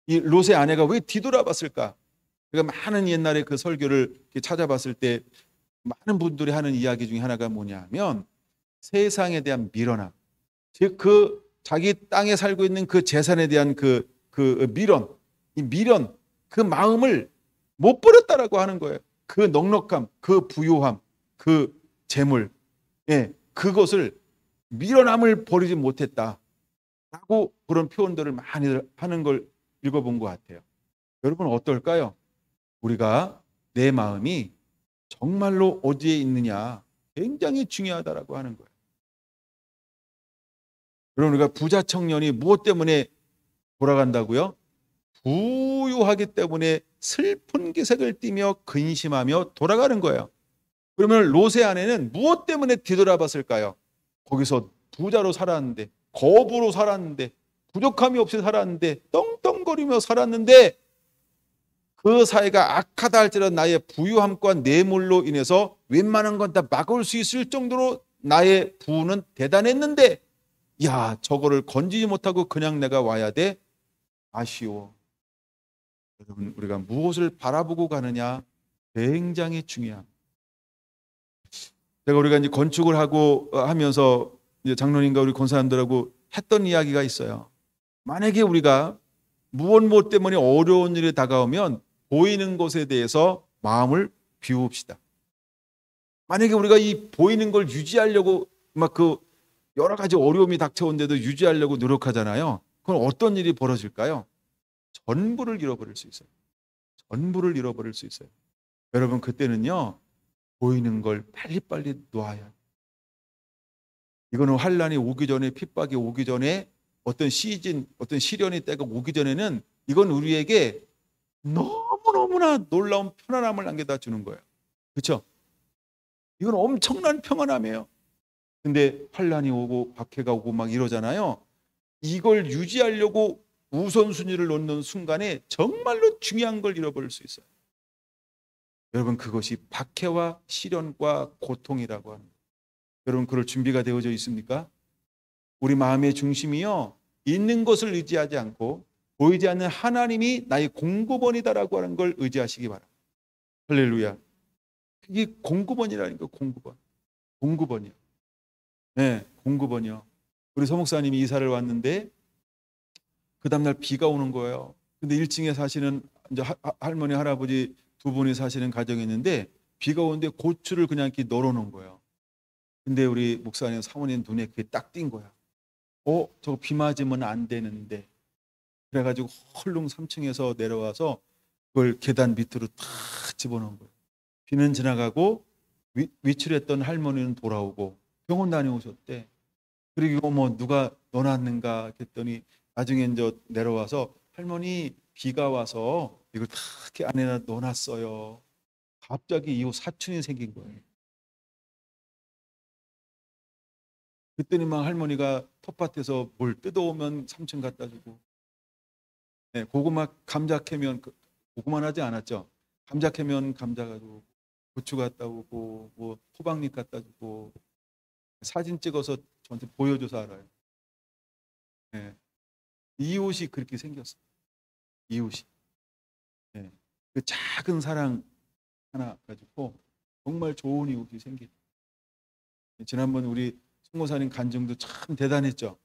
이 롯의 아내가 왜 뒤돌아봤을까? 제가 많은 옛날에 그 설교를 찾아봤을 때 많은 분들이 하는 이야기 중에 하나가 뭐냐면, 세상에 대한 미련함, 즉 그 자기 땅에 살고 있는 그 재산에 대한 그 미련, 이 미련, 그 마음을 못 버렸다라고 하는 거예요. 그 넉넉함, 그 부유함, 그 재물, 그것을, 미련함을 버리지 못했다라고 그런 표현들을 많이 하는 걸 읽어본 것 같아요. 여러분 어떨까요? 우리가 내 마음이 정말로 어디에 있느냐 굉장히 중요하다라고 하는 거예요. 여러분, 우리가 부자 청년이 무엇 때문에 돌아간다고요? 부유하기 때문에 슬픈 기색을 띠며 근심하며 돌아가는 거예요. 그러면 롯의 아내는 무엇 때문에 뒤돌아봤을까요? 거기서 부자로 살았는데, 거부로 살았는데, 부족함이 없이 살았는데, 떵떵거리며 살았는데, 그 사회가 악하다 할지라도 나의 부유함과 뇌물로 인해서 웬만한 건 다 막을 수 있을 정도로 나의 부는 대단했는데, 야, 저거를 건지지 못하고 그냥 내가 와야 돼? 아쉬워. 여러분, 우리가 무엇을 바라보고 가느냐, 굉장히 중요합니다. 제가 우리가 이제 건축을 하고 하면서 이제 장로님과 우리 권사님들하고 했던 이야기가 있어요. 만약에 우리가 무엇 때문에 어려운 일이 다가오면 보이는 것에 대해서 마음을 비웁시다. 만약에 우리가 이 보이는 걸 유지하려고 막 그 여러 가지 어려움이 닥쳐온데도 유지하려고 노력하잖아요. 그건 어떤 일이 벌어질까요? 전부를 잃어버릴 수 있어요. 전부를 잃어버릴 수 있어요. 여러분, 그때는요, 보이는 걸 빨리빨리 놓아야 해요. 이거는 환란이 오기 전에, 핍박이 오기 전에, 어떤 시즌, 어떤 시련의 때가 오기 전에는 이건 우리에게 너무너무나 놀라운 편안함을 안겨다 주는 거예요. 그렇죠? 이건 엄청난 평안함이에요. 근데 환란이 오고 박해가 오고 막 이러잖아요. 이걸 유지하려고 우선순위를 놓는 순간에 정말로 중요한 걸 잃어버릴 수 있어요. 여러분, 그것이 박해와 시련과 고통이라고 하는 거예요. 여러분, 그럴 준비가 되어져 있습니까? 우리 마음의 중심이요, 있는 것을 의지하지 않고 보이지 않는 하나님이 나의 공급원이다라고 하는 걸 의지하시기 바랍니다. 할렐루야. 이게 공급원이라니까. 공급원이요. 네, 공급원이요. 우리 서목사님이 이사를 왔는데 그 다음날 비가 오는 거예요. 근데 1층에 사시는 이제 할머니 할아버지 두 분이 사시는 가정이 있는데 비가 오는데 고추를 그냥 이렇게 널어놓은 거예요. 근데 우리 목사님 사모님 눈에 그게 딱 띈 거야. 저거 비 맞으면 안 되는데. 그래가지고 헐렁 3층에서 내려와서 그걸 계단 밑으로 탁 집어넣은 거예요. 비는 지나가고 위출했던 할머니는 돌아오고 병원 다녀오셨대. 그리고 뭐 누가 넣어놨는가 했더니 나중에 이제 내려와서 할머니 비가 와서 이걸 다 이렇게 안에다 넣어놨어요. 갑자기 이후 사춘이 생긴 거예요. 그랬더니 막 할머니가 텃밭에서 뭘 뜯어오면 3층 갖다 주고, 네, 고구마 감자 캐면 고구마는 하지 않았죠. 감자 캐면 감자 가지고 고추 갖다 오고 뭐 호박잎 갖다 주고 사진 찍어서 저한테 보여줘서 알아요. 네. 이웃이 그렇게 생겼어요. 이웃이. 네. 그 작은 사랑 하나 가지고 정말 좋은 이웃이 생긴. 지난번 우리 송고사님 간증도 참 대단했죠.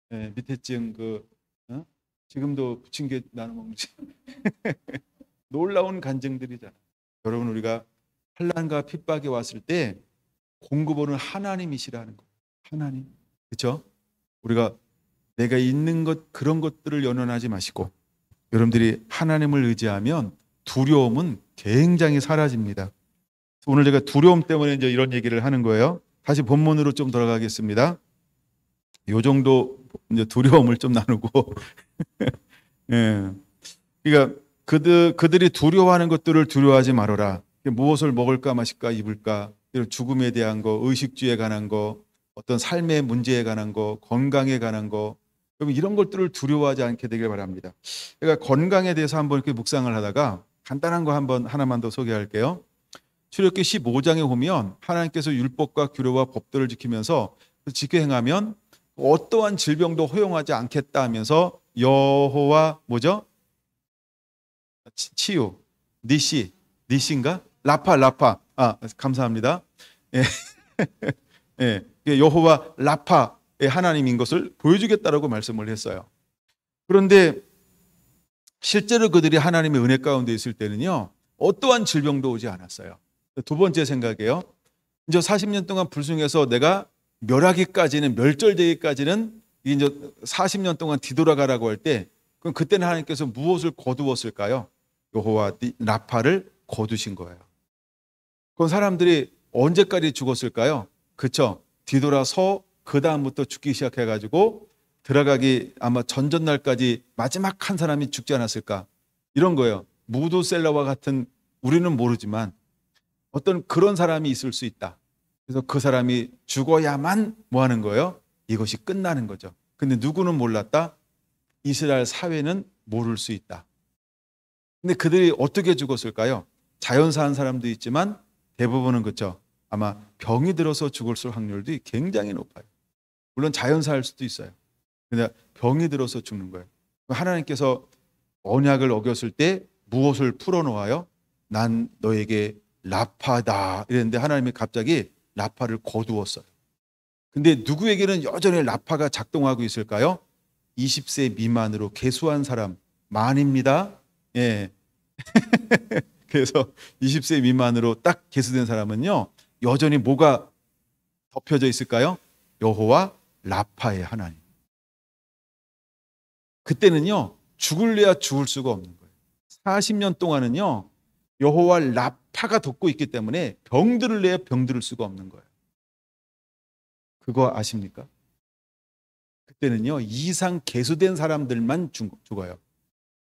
네, 밑에 층 지금도 부침개 나눠 먹는지 놀라운 간증들이잖아요. 여러분, 우리가 환난과 핍박이 왔을 때 공급원은 하나님이시라는 거예요. 하나님. 그렇죠? 우리가 내가 있는 것, 그런 것들을 연연하지 마시고 여러분들이 하나님을 의지하면 두려움은 굉장히 사라집니다. 오늘 제가 두려움 때문에 이제 이런 얘기를 하는 거예요. 다시 본문으로 좀 돌아가겠습니다. 요 정도 이제 두려움을 좀 나누고 예. 그러니까 그들이 두려워하는 것들을 두려워하지 말아라. 무엇을 먹을까 마실까 입을까, 이런 죽음에 대한 거, 의식주에 관한 거, 어떤 삶의 문제에 관한 거, 건강에 관한 거, 이런 것들을 두려워하지 않게 되길 바랍니다. 그러니까 건강에 대해서 한번 이렇게 묵상을 하다가 간단한 거 하나만 더 소개할게요. 출애굽기 15장에 보면 하나님께서 율법과 규례와 법도를 지키면서 지켜 행하면 어떠한 질병도 허용하지 않겠다 하면서 여호와 뭐죠? 치유, 니시인가? 라파. 감사합니다. 예. 예. 여호와 라파의 하나님인 것을 보여주겠다라고 말씀을 했어요. 그런데 실제로 그들이 하나님의 은혜 가운데 있을 때는요, 어떠한 질병도 오지 않았어요. 두 번째 생각이에요. 이제 40년 동안 불순해서 내가 멸절되기까지는 이제 40년 동안 뒤돌아가라고 할 때, 그럼 그때는 하나님께서 무엇을 거두었을까요? 여호와 라파를 거두신 거예요. 그럼 사람들이 언제까지 죽었을까요? 그렇죠? 뒤돌아서 그 다음부터 죽기 시작해가지고 들어가기 아마 전전날까지 마지막 한 사람이 죽지 않았을까? 이런 거예요. 무두셀라와 같은, 우리는 모르지만 어떤 그런 사람이 있을 수 있다. 그래서 그 사람이 죽어야만 뭐 하는 거예요? 이것이 끝나는 거죠. 근데 누구는 몰랐다? 이스라엘 사회는 모를 수 있다. 근데 그들이 어떻게 죽었을까요? 자연사한 사람도 있지만 대부분은 그렇죠. 아마 병이 들어서 죽을 확률도 굉장히 높아요. 물론 자연사할 수도 있어요. 근데 병이 들어서 죽는 거예요. 하나님께서 언약을 어겼을 때 무엇을 풀어놓아요? 난 너에게 라파다 이랬는데 하나님이 갑자기 라파를 거두었어요. 근데 누구에게는 여전히 라파가 작동하고 있을까요? 20세 미만으로 계수한 사람 만입니다. 예. 그래서 20세 미만으로 딱 계수된 사람은요, 여전히 뭐가 덮여져 있을까요? 여호와 라파의 하나님. 그때는요, 죽을래야 죽을 수가 없는 거예요. 40년 동안은요, 여호와 라파가 덮고 있기 때문에 병들을 내야 병들을 수가 없는 거예요. 그거 아십니까? 그때는요, 이상 계수된 사람들만 죽어요.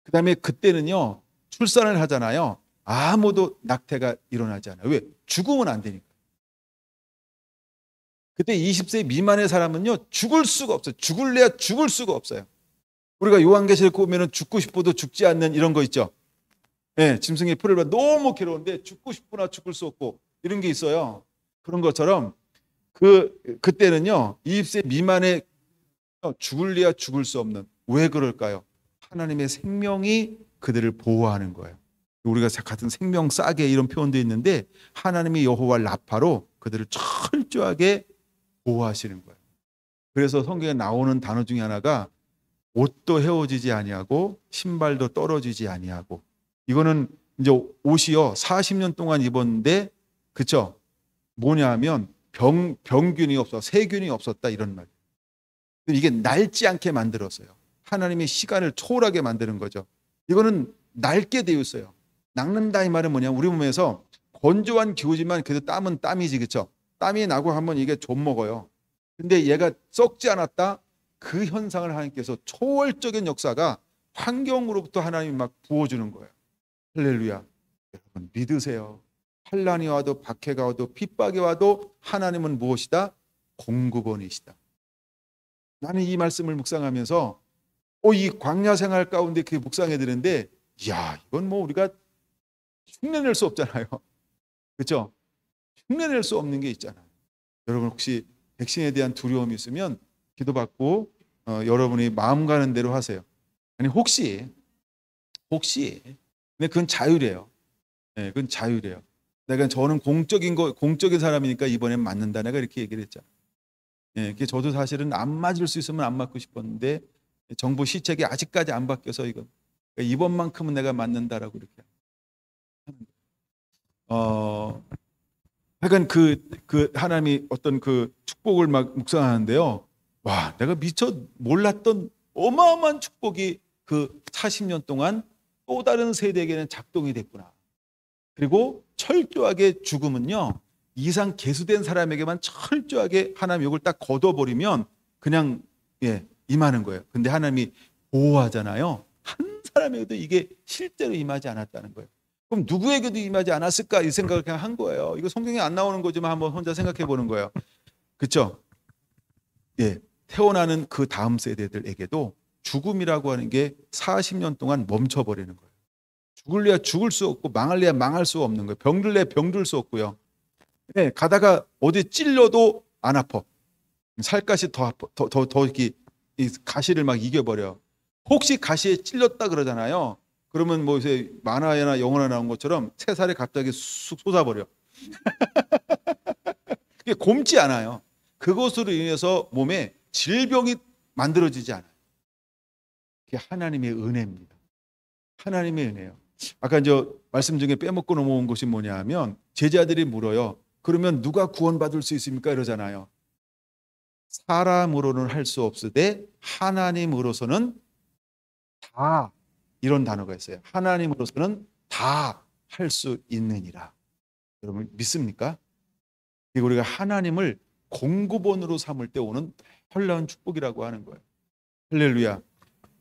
그 다음에 그때는요, 출산을 하잖아요. 아무도 낙태가 일어나지 않아요. 왜? 죽으면 안 되니까. 그때 20세 미만의 사람은요, 죽을 수가 없어요. 죽을래야 죽을 수가 없어요. 우리가 요한계시록 보면은 죽고 싶어도 죽지 않는 이런 거 있죠. 예, 짐승의 풀을 봐 너무 괴로운데 죽고 싶으나 죽을 수 없고 이런 게 있어요. 그런 것처럼 그때는요, 20세 미만의 죽을래야 죽을 수 없는, 왜 그럴까요? 하나님의 생명이 그들을 보호하는 거예요. 우리가 같은 생명 싸게 이런 표현도 있는데 하나님이 여호와 라파로 그들을 철저하게 보호하시는 거예요. 그래서 성경에 나오는 단어 중에 하나가 옷도 헤어지지 아니하고 신발도 떨어지지 아니하고, 이거는 이제 옷이요 40년 동안 입었는데, 그쵸? 뭐냐면 병균이 없어, 세균이 없었다 이런 말이에요. 이게 낡지 않게 만들었어요. 하나님의 시간을 초월하게 만드는 거죠. 이거는 낡게 되어 있어요. 낡는다 이 말은 뭐냐, 우리 몸에서 건조한 기후지만 그래도 땀은 땀이지, 그쵸? 땀이 나고 하면 이게 좀 먹어요. 근데 얘가 썩지 않았다, 그 현상을 하나님께서 초월적인 역사가 환경으로부터 하나님이 막 부어주는 거예요. 할렐루야. 여러분 믿으세요. 환난이 와도 박해가 와도 핍박이 와도 하나님은 무엇이다? 공급원이시다. 나는 이 말씀을 묵상하면서 이 광야 생활 가운데 그게 묵상해 드는데, 이야, 이건 뭐 우리가 흉내낼 수 없잖아요. 그렇죠? 흉내낼 수 없는 게 있잖아요. 여러분 혹시 백신에 대한 두려움이 있으면 기도받고 여러분이 마음 가는 대로 하세요. 아니 혹시 근데 그건 자율이에요. 네, 그건 자율이에요. 저는 공적인 사람이니까 이번엔 맞는다, 내가 이렇게 얘기를 했잖아요. 예, 저도 사실은 안 맞을 수 있으면 안 맞고 싶었는데 정부 시책이 아직까지 안 바뀌어서 그러니까 이번만큼은 내가 맞는다라고 이렇게 하는 거예요. 하여간 그 하나님이 어떤 그 축복을 막 묵상하는데요. 와, 내가 미처 몰랐던 어마어마한 축복이 그 40년 동안 또 다른 세대에게는 작동이 됐구나. 그리고 철저하게 죽음은요, 이상 계수된 사람에게만 철저하게 하나님 욕을 딱 걷어버리면 그냥 임하는 거예요. 근데 하나님이 보호하잖아요. 한 사람에게도 이게 실제로 임하지 않았다는 거예요. 그럼 누구에게도 임하지 않았을까 이 생각을 그냥 한 거예요. 이거 성경에 안 나오는 거지만 한번 혼자 생각해 보는 거예요. 그렇죠? 예, 태어나는 그 다음 세대들에게도 죽음이라고 하는 게 40년 동안 멈춰버리는 거예요. 죽을래야 죽을 수 없고 망할래야 망할 수 없는 거예요. 병들래야 병들 수 없고요. 예, 가다가 어디 찔려도 안 아파. 살갗이 더 아파. 더 이렇게 이 가시를 막 이겨버려. 혹시 가시에 찔렸다 그러잖아요. 그러면 뭐 이제 만화나 영화나 나온 것처럼 새살이 갑자기 쑥 솟아버려. 그게 곪지 않아요. 그것으로 인해서 몸에 질병이 만들어지지 않아요. 그게 하나님의 은혜입니다. 하나님의 은혜예요. 아까 이제 말씀 중에 빼먹고 넘어온 것이 뭐냐 하면, 제자들이 물어요. 그러면 누가 구원받을 수 있습니까? 이러잖아요. 사람으로는 할 수 없으되 하나님으로서는 다, 이런 단어가 있어요. 하나님으로서는 다 할 수 있느니라. 여러분 믿습니까? 우리가 하나님을 공급원으로 삼을 때 오는 놀라운 축복이라고 하는 거예요. 할렐루야.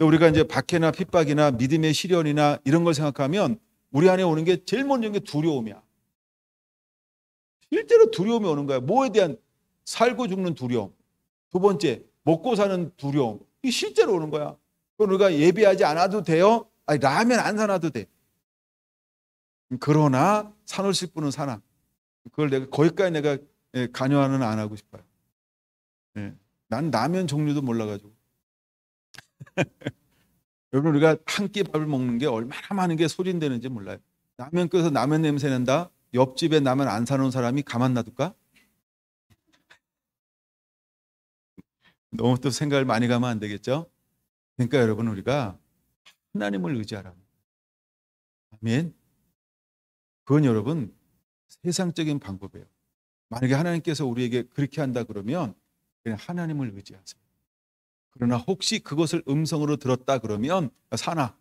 우리가 이제 박해나 핍박이나 믿음의 시련이나 이런 걸 생각하면 우리 안에 오는 게 제일 먼저 게 두려움이야. 실제로 두려움이 오는 거야. 뭐에 대한 살고 죽는 두려움. 두 번째, 먹고 사는 두려움. 이게 실제로 오는 거야. 그건 우리가 예배하지 않아도 돼요? 아니, 라면 안 사놔도 돼. 그러나 산을 씹고는 사나. 그걸 거기까지 내가 관여는 안 하고 싶어요. 난 라면 종류도 몰라가지고. 여러분, 우리가 한 끼 밥을 먹는 게 얼마나 많은 게 소진되는지 몰라요. 라면 끓여서 라면 냄새 난다. 옆집에 라면 안 사놓은 사람이 가만 놔둘까? 너무 또 생각을 많이 가면 안 되겠죠? 그러니까 여러분, 우리가 하나님을 의지하라. 아멘. 그건 여러분 세상적인 방법이에요. 만약에 하나님께서 우리에게 그렇게 한다 그러면 그냥 하나님을 의지하세요. 그러나 혹시 그것을 음성으로 들었다 그러면 사나.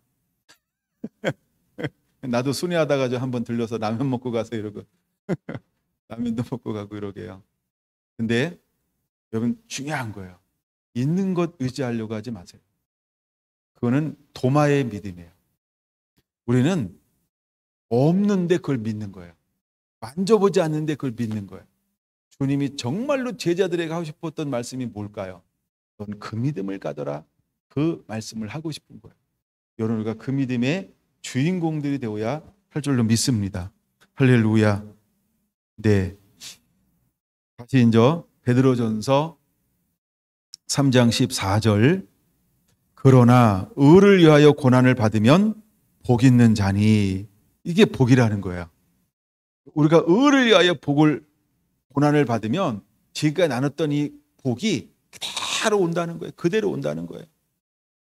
나도 순회하다가 좀 한번 들려서 라면 먹고 가서 이러고 라면도 먹고 가고 이러게요. 근데 여러분 중요한 거예요. 있는 것 의지하려고 하지 마세요. 그거는 도마의 믿음이에요. 우리는 없는데 그걸 믿는 거예요. 만져보지 않는데 그걸 믿는 거예요. 주님이 정말로 제자들에게 하고 싶었던 말씀이 뭘까요? 넌 그 믿음을 가져라. 그 말씀을 하고 싶은 거예요. 여러분, 우리가 그 믿음의 주인공들이 되어야 할 줄로 믿습니다. 할렐루야. 네. 다시 이제 베드로전서 3장 14절. 그러나 의를 위하여 고난을 받으면 복 있는 자니. 이게 복이라는 거예요. 우리가 의를 위하여 고난을 받으면 지금까지 나눴던 이 복이 그대로 온다는 거예요. 그대로 온다는 거예요.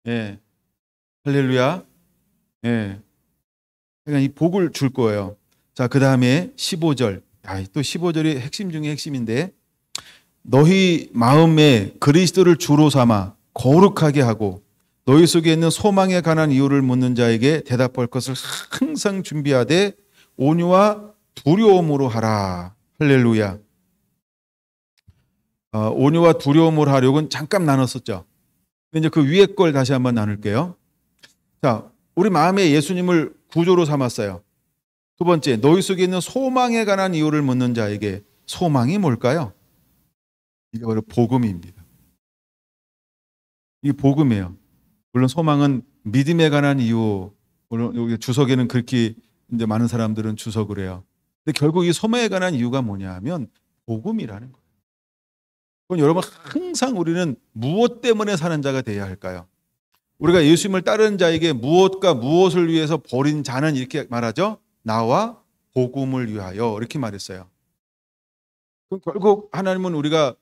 예. 할렐루야. 예. 그러니까 이 복을 줄 거예요. 자, 그 다음에 15절. 또 15절이 핵심 중에 핵심인데, 너희 마음에 그리스도를 주로 삼아 거룩하게 하고 너희 속에 있는 소망에 관한 이유를 묻는 자에게 대답할 것을 항상 준비하되 온유와 두려움으로 하라. 할렐루야. 온유와 두려움으로 하려고는 잠깐 나눴었죠. 근데 이제 그 위에 걸 다시 한번 나눌게요. 자, 우리 마음에 예수님을 구조로 삼았어요. 두 번째, 너희 속에 있는 소망에 관한 이유를 묻는 자에게. 소망이 뭘까요? 이게 바로 복음입니다. 이게 복음이에요. 물론 소망은 믿음에 관한 이유, 물론 여기 주석에는 그렇게 이제 많은 사람들은 주석을 해요. 근데 결국 이 소망에 관한 이유가 뭐냐 하면 복음이라는 거예요. 그럼 여러분, 항상 우리는 무엇 때문에 사는 자가 되어야 할까요? 우리가 예수님을 따르는 자에게 무엇과 무엇을 위해서 버린 자는 이렇게 말하죠. 나와 복음을 위하여, 이렇게 말했어요. 그럼 결국 하나님은 우리가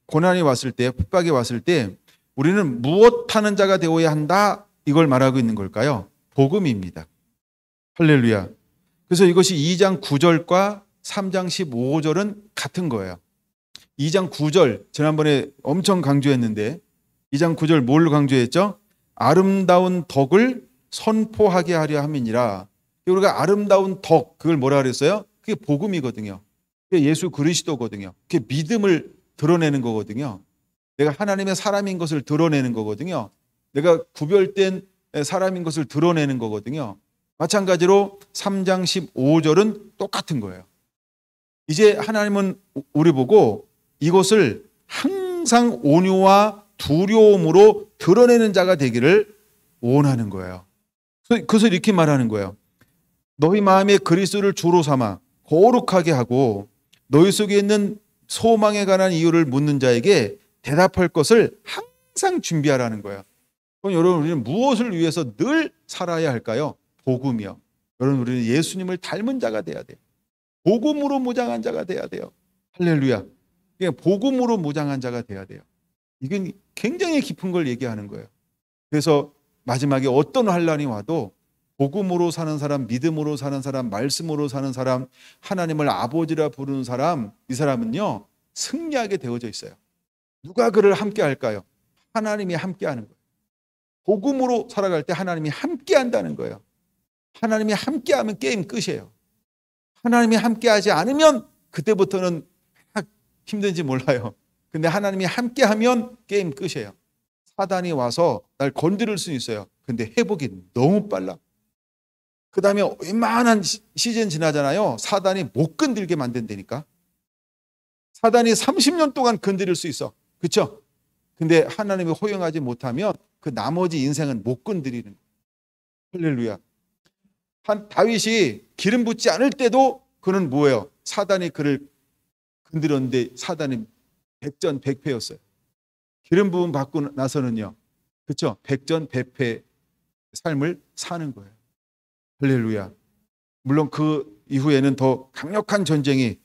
고난이 왔을 때, 핍박이 왔을 때 우리는 무엇 하는 자가 되어야 한다, 이걸 말하고 있는 걸까요? 복음입니다. 할렐루야. 그래서 이것이 2장 9절과 3장 15절은 같은 거예요. 2장 9절 지난번에 엄청 강조했는데 2장 9절 뭘 강조했죠? 아름다운 덕을 선포하게 하려 함이니라. 우리가 아름다운 덕, 그걸 뭐라 그랬어요? 그게 복음이거든요. 그게 예수 그리스도거든요. 그게 믿음을 드러내는 거거든요. 내가 하나님의 사람인 것을 드러내는 거거든요. 내가 구별된 사람인 것을 드러내는 거거든요. 마찬가지로 3장 15절은 똑같은 거예요. 이제 하나님은 우리 보고 이것을 항상 온유와 두려움으로 드러내는 자가 되기를 원하는 거예요. 그래서 이렇게 말하는 거예요. 너희 마음에 그리스도를 주로 삼아 거룩하게 하고 너희 속에 있는 소망에 관한 이유를 묻는 자에게 대답할 것을 항상 준비하라는 거예요. 그럼 여러분, 우리는 무엇을 위해서 늘 살아야 할까요? 복음이요. 여러분, 우리는 예수님을 닮은 자가 돼야 돼요. 복음으로 무장한 자가 돼야 돼요. 할렐루야. 그냥 복음으로 무장한 자가 돼야 돼요. 이건 굉장히 깊은 걸 얘기하는 거예요. 그래서 마지막에 어떤 환난이 와도 복음으로 사는 사람, 믿음으로 사는 사람, 말씀으로 사는 사람, 하나님을 아버지라 부르는 사람, 이 사람은요 승리하게 되어져 있어요. 누가 그를 함께 할까요? 하나님이 함께 하는 거예요. 복음으로 살아갈 때 하나님이 함께 한다는 거예요. 하나님이 함께 하면 게임 끝이에요. 하나님이 함께 하지 않으면 그때부터는 힘든지 몰라요. 근데 하나님이 함께 하면 게임 끝이에요. 사단이 와서 날 건드릴 수 있어요. 근데 회복이 너무 빨라. 그 다음에 웬만한 시즌 지나잖아요. 사단이 못 건들게 만든다니까. 사단이 30년 동안 건드릴 수 있어. 그렇죠? 근데 하나님이 허용하지 못하면 그 나머지 인생은 못 건드리는 거예요. 할렐루야. 다윗이 기름 붓지 않을 때도 그는 뭐예요? 사단이 그를 건드렸는데 사단이 백전백패였어요. 기름 부음 받고 나서는요, 그렇죠? 백전백패 삶을 사는 거예요. 할렐루야. 물론 그 이후에는 더 강력한 전쟁이,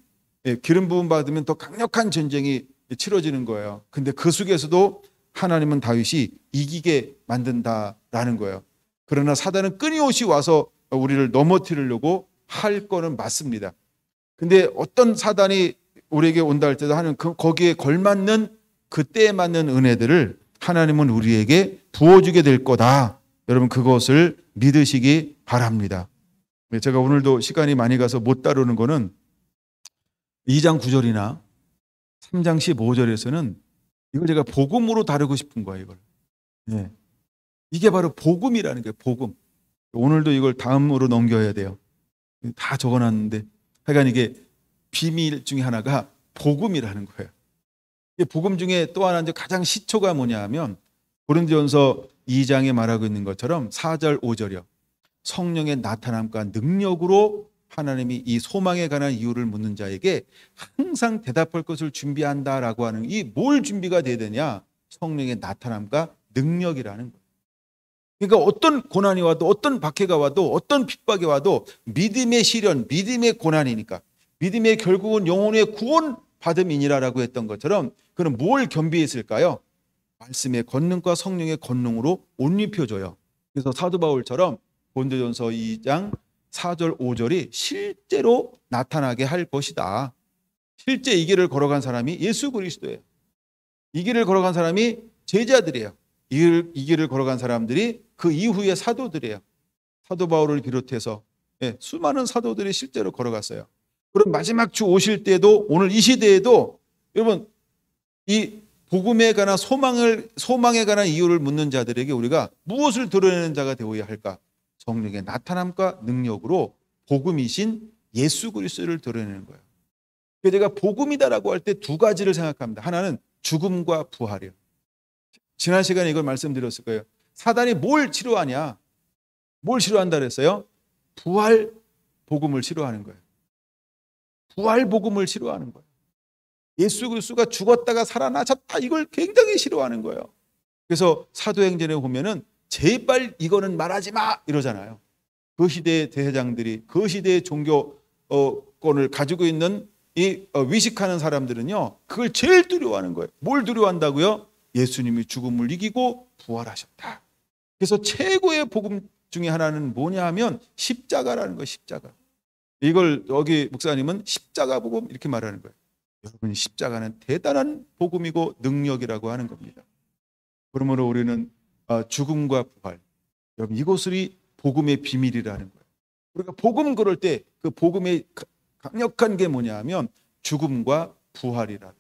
기름 부음 받으면 더 강력한 전쟁이 치러지는 거예요. 근데 그 속에서도 하나님은 다윗이 이기게 만든다라는 거예요. 그러나 사단은 끊임없이 와서 우리를 넘어뜨리려고 할 거는 맞습니다. 근데 어떤 사단이 우리에게 온다 할 때도 하는 거기에 걸맞는 그때에 맞는 은혜들을 하나님은 우리에게 부어주게 될 거다. 여러분 그것을 믿으시기 바랍니다. 제가 오늘도 시간이 많이 가서 못 다루는 거는 2장 9절이나 3장 15절에서는 이걸 제가 복음으로 다루고 싶은 거예요. 이걸. 네. 이게 바로 복음이라는 거예요. 복음. 오늘도 이걸 다음으로 넘겨야 돼요. 다 적어놨는데 하여간 이게 비밀 중에 하나가 복음이라는 거예요. 복음 중에 또 하나 가장 시초가 뭐냐 하면 고린도전서 2장에 말하고 있는 것처럼 4절 5절이요. 성령의 나타남과 능력으로 하나님이 이 소망에 관한 이유를 묻는 자에게 항상 대답할 것을 준비한다라고 하는 이 뭘 준비가 돼야 되냐? 성령의 나타남과 능력이라는 거예요. 그러니까 어떤 고난이 와도 어떤 박해가 와도 어떤 핍박이 와도 믿음의 시련, 믿음의 고난이니까 믿음의 결국은 영혼의 구원 받음이니라라고 했던 것처럼 그는 뭘 겸비했을까요? 말씀의 권능과 성령의 권능으로 옷 입혀줘요. 그래서 사도 바울처럼 고린도전서 2장 4절 5절이 실제로 나타나게 할 것이다. 실제 이 길을 걸어간 사람이 예수 그리스도예요. 이 길을 걸어간 사람이 제자들이에요. 이 길을 걸어간 사람들이 그 이후의 사도들이에요. 사도 바울을 비롯해서 수많은 사도들이 실제로 걸어갔어요. 그럼 마지막 주 오실 때도 오늘 이 시대에도 여러분 이 복음에 관한 소망에 관한 이유를 묻는 자들에게 우리가 무엇을 드러내는 자가 되어야 할까? 성령의 나타남과 능력으로 복음이신 예수 그리스도를 드러내는 거예요. 그래서 제가 복음이다라고 할 때 두 가지를 생각합니다. 하나는 죽음과 부활이에요. 지난 시간에 이걸 말씀드렸을 거예요. 사단이 뭘 치료하냐? 뭘 치료한다 그랬어요? 부활 복음을 치료하는 거예요. 부활 복음을 치료하는 거예요. 예수 그리스도가 죽었다가 살아나셨다 이걸 굉장히 싫어하는 거예요. 그래서 사도행전에 보면은 제발 이거는 말하지 마 이러잖아요. 그 시대의 대회장들이 그 시대의 종교권을 가지고 있는 이 위식하는 사람들은요 그걸 제일 두려워하는 거예요. 뭘 두려워한다고요? 예수님이 죽음을 이기고 부활하셨다. 그래서 최고의 복음 중에 하나는 뭐냐 하면 십자가라는 거예요. 십자가. 이걸 여기 목사님은 십자가 복음 이렇게 말하는 거예요. 여러분 십자가는 대단한 복음이고 능력이라고 하는 겁니다. 그러므로 우리는 죽음과 부활, 여러분 이것이 복음의 비밀이라는 거예요. 우리가 복음 그럴 때 그 복음의 강력한 게 뭐냐 하면 죽음과 부활이라.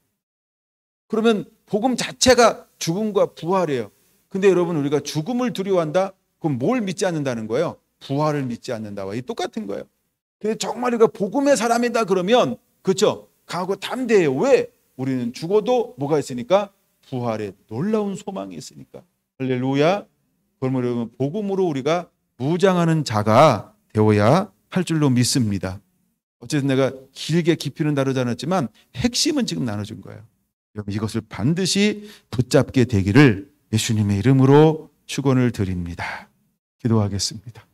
그러면 복음 자체가 죽음과 부활이에요. 근데 여러분 우리가 죽음을 두려워한다? 그럼 뭘 믿지 않는다는 거예요? 부활을 믿지 않는다와 이 똑같은 거예요. 근데 정말 우리가 복음의 사람이다 그러면 그렇죠? 강하고 담대해요. 왜? 우리는 죽어도 뭐가 있으니까? 부활의 놀라운 소망이 있으니까. 할렐루야. 그러면 복음으로 우리가 무장하는 자가 되어야 할 줄로 믿습니다. 어쨌든 내가 길게 깊이는 다루지 않았지만 핵심은 지금 나눠준 거예요. 여러분 이것을 반드시 붙잡게 되기를 예수님의 이름으로 축원을 드립니다. 기도하겠습니다.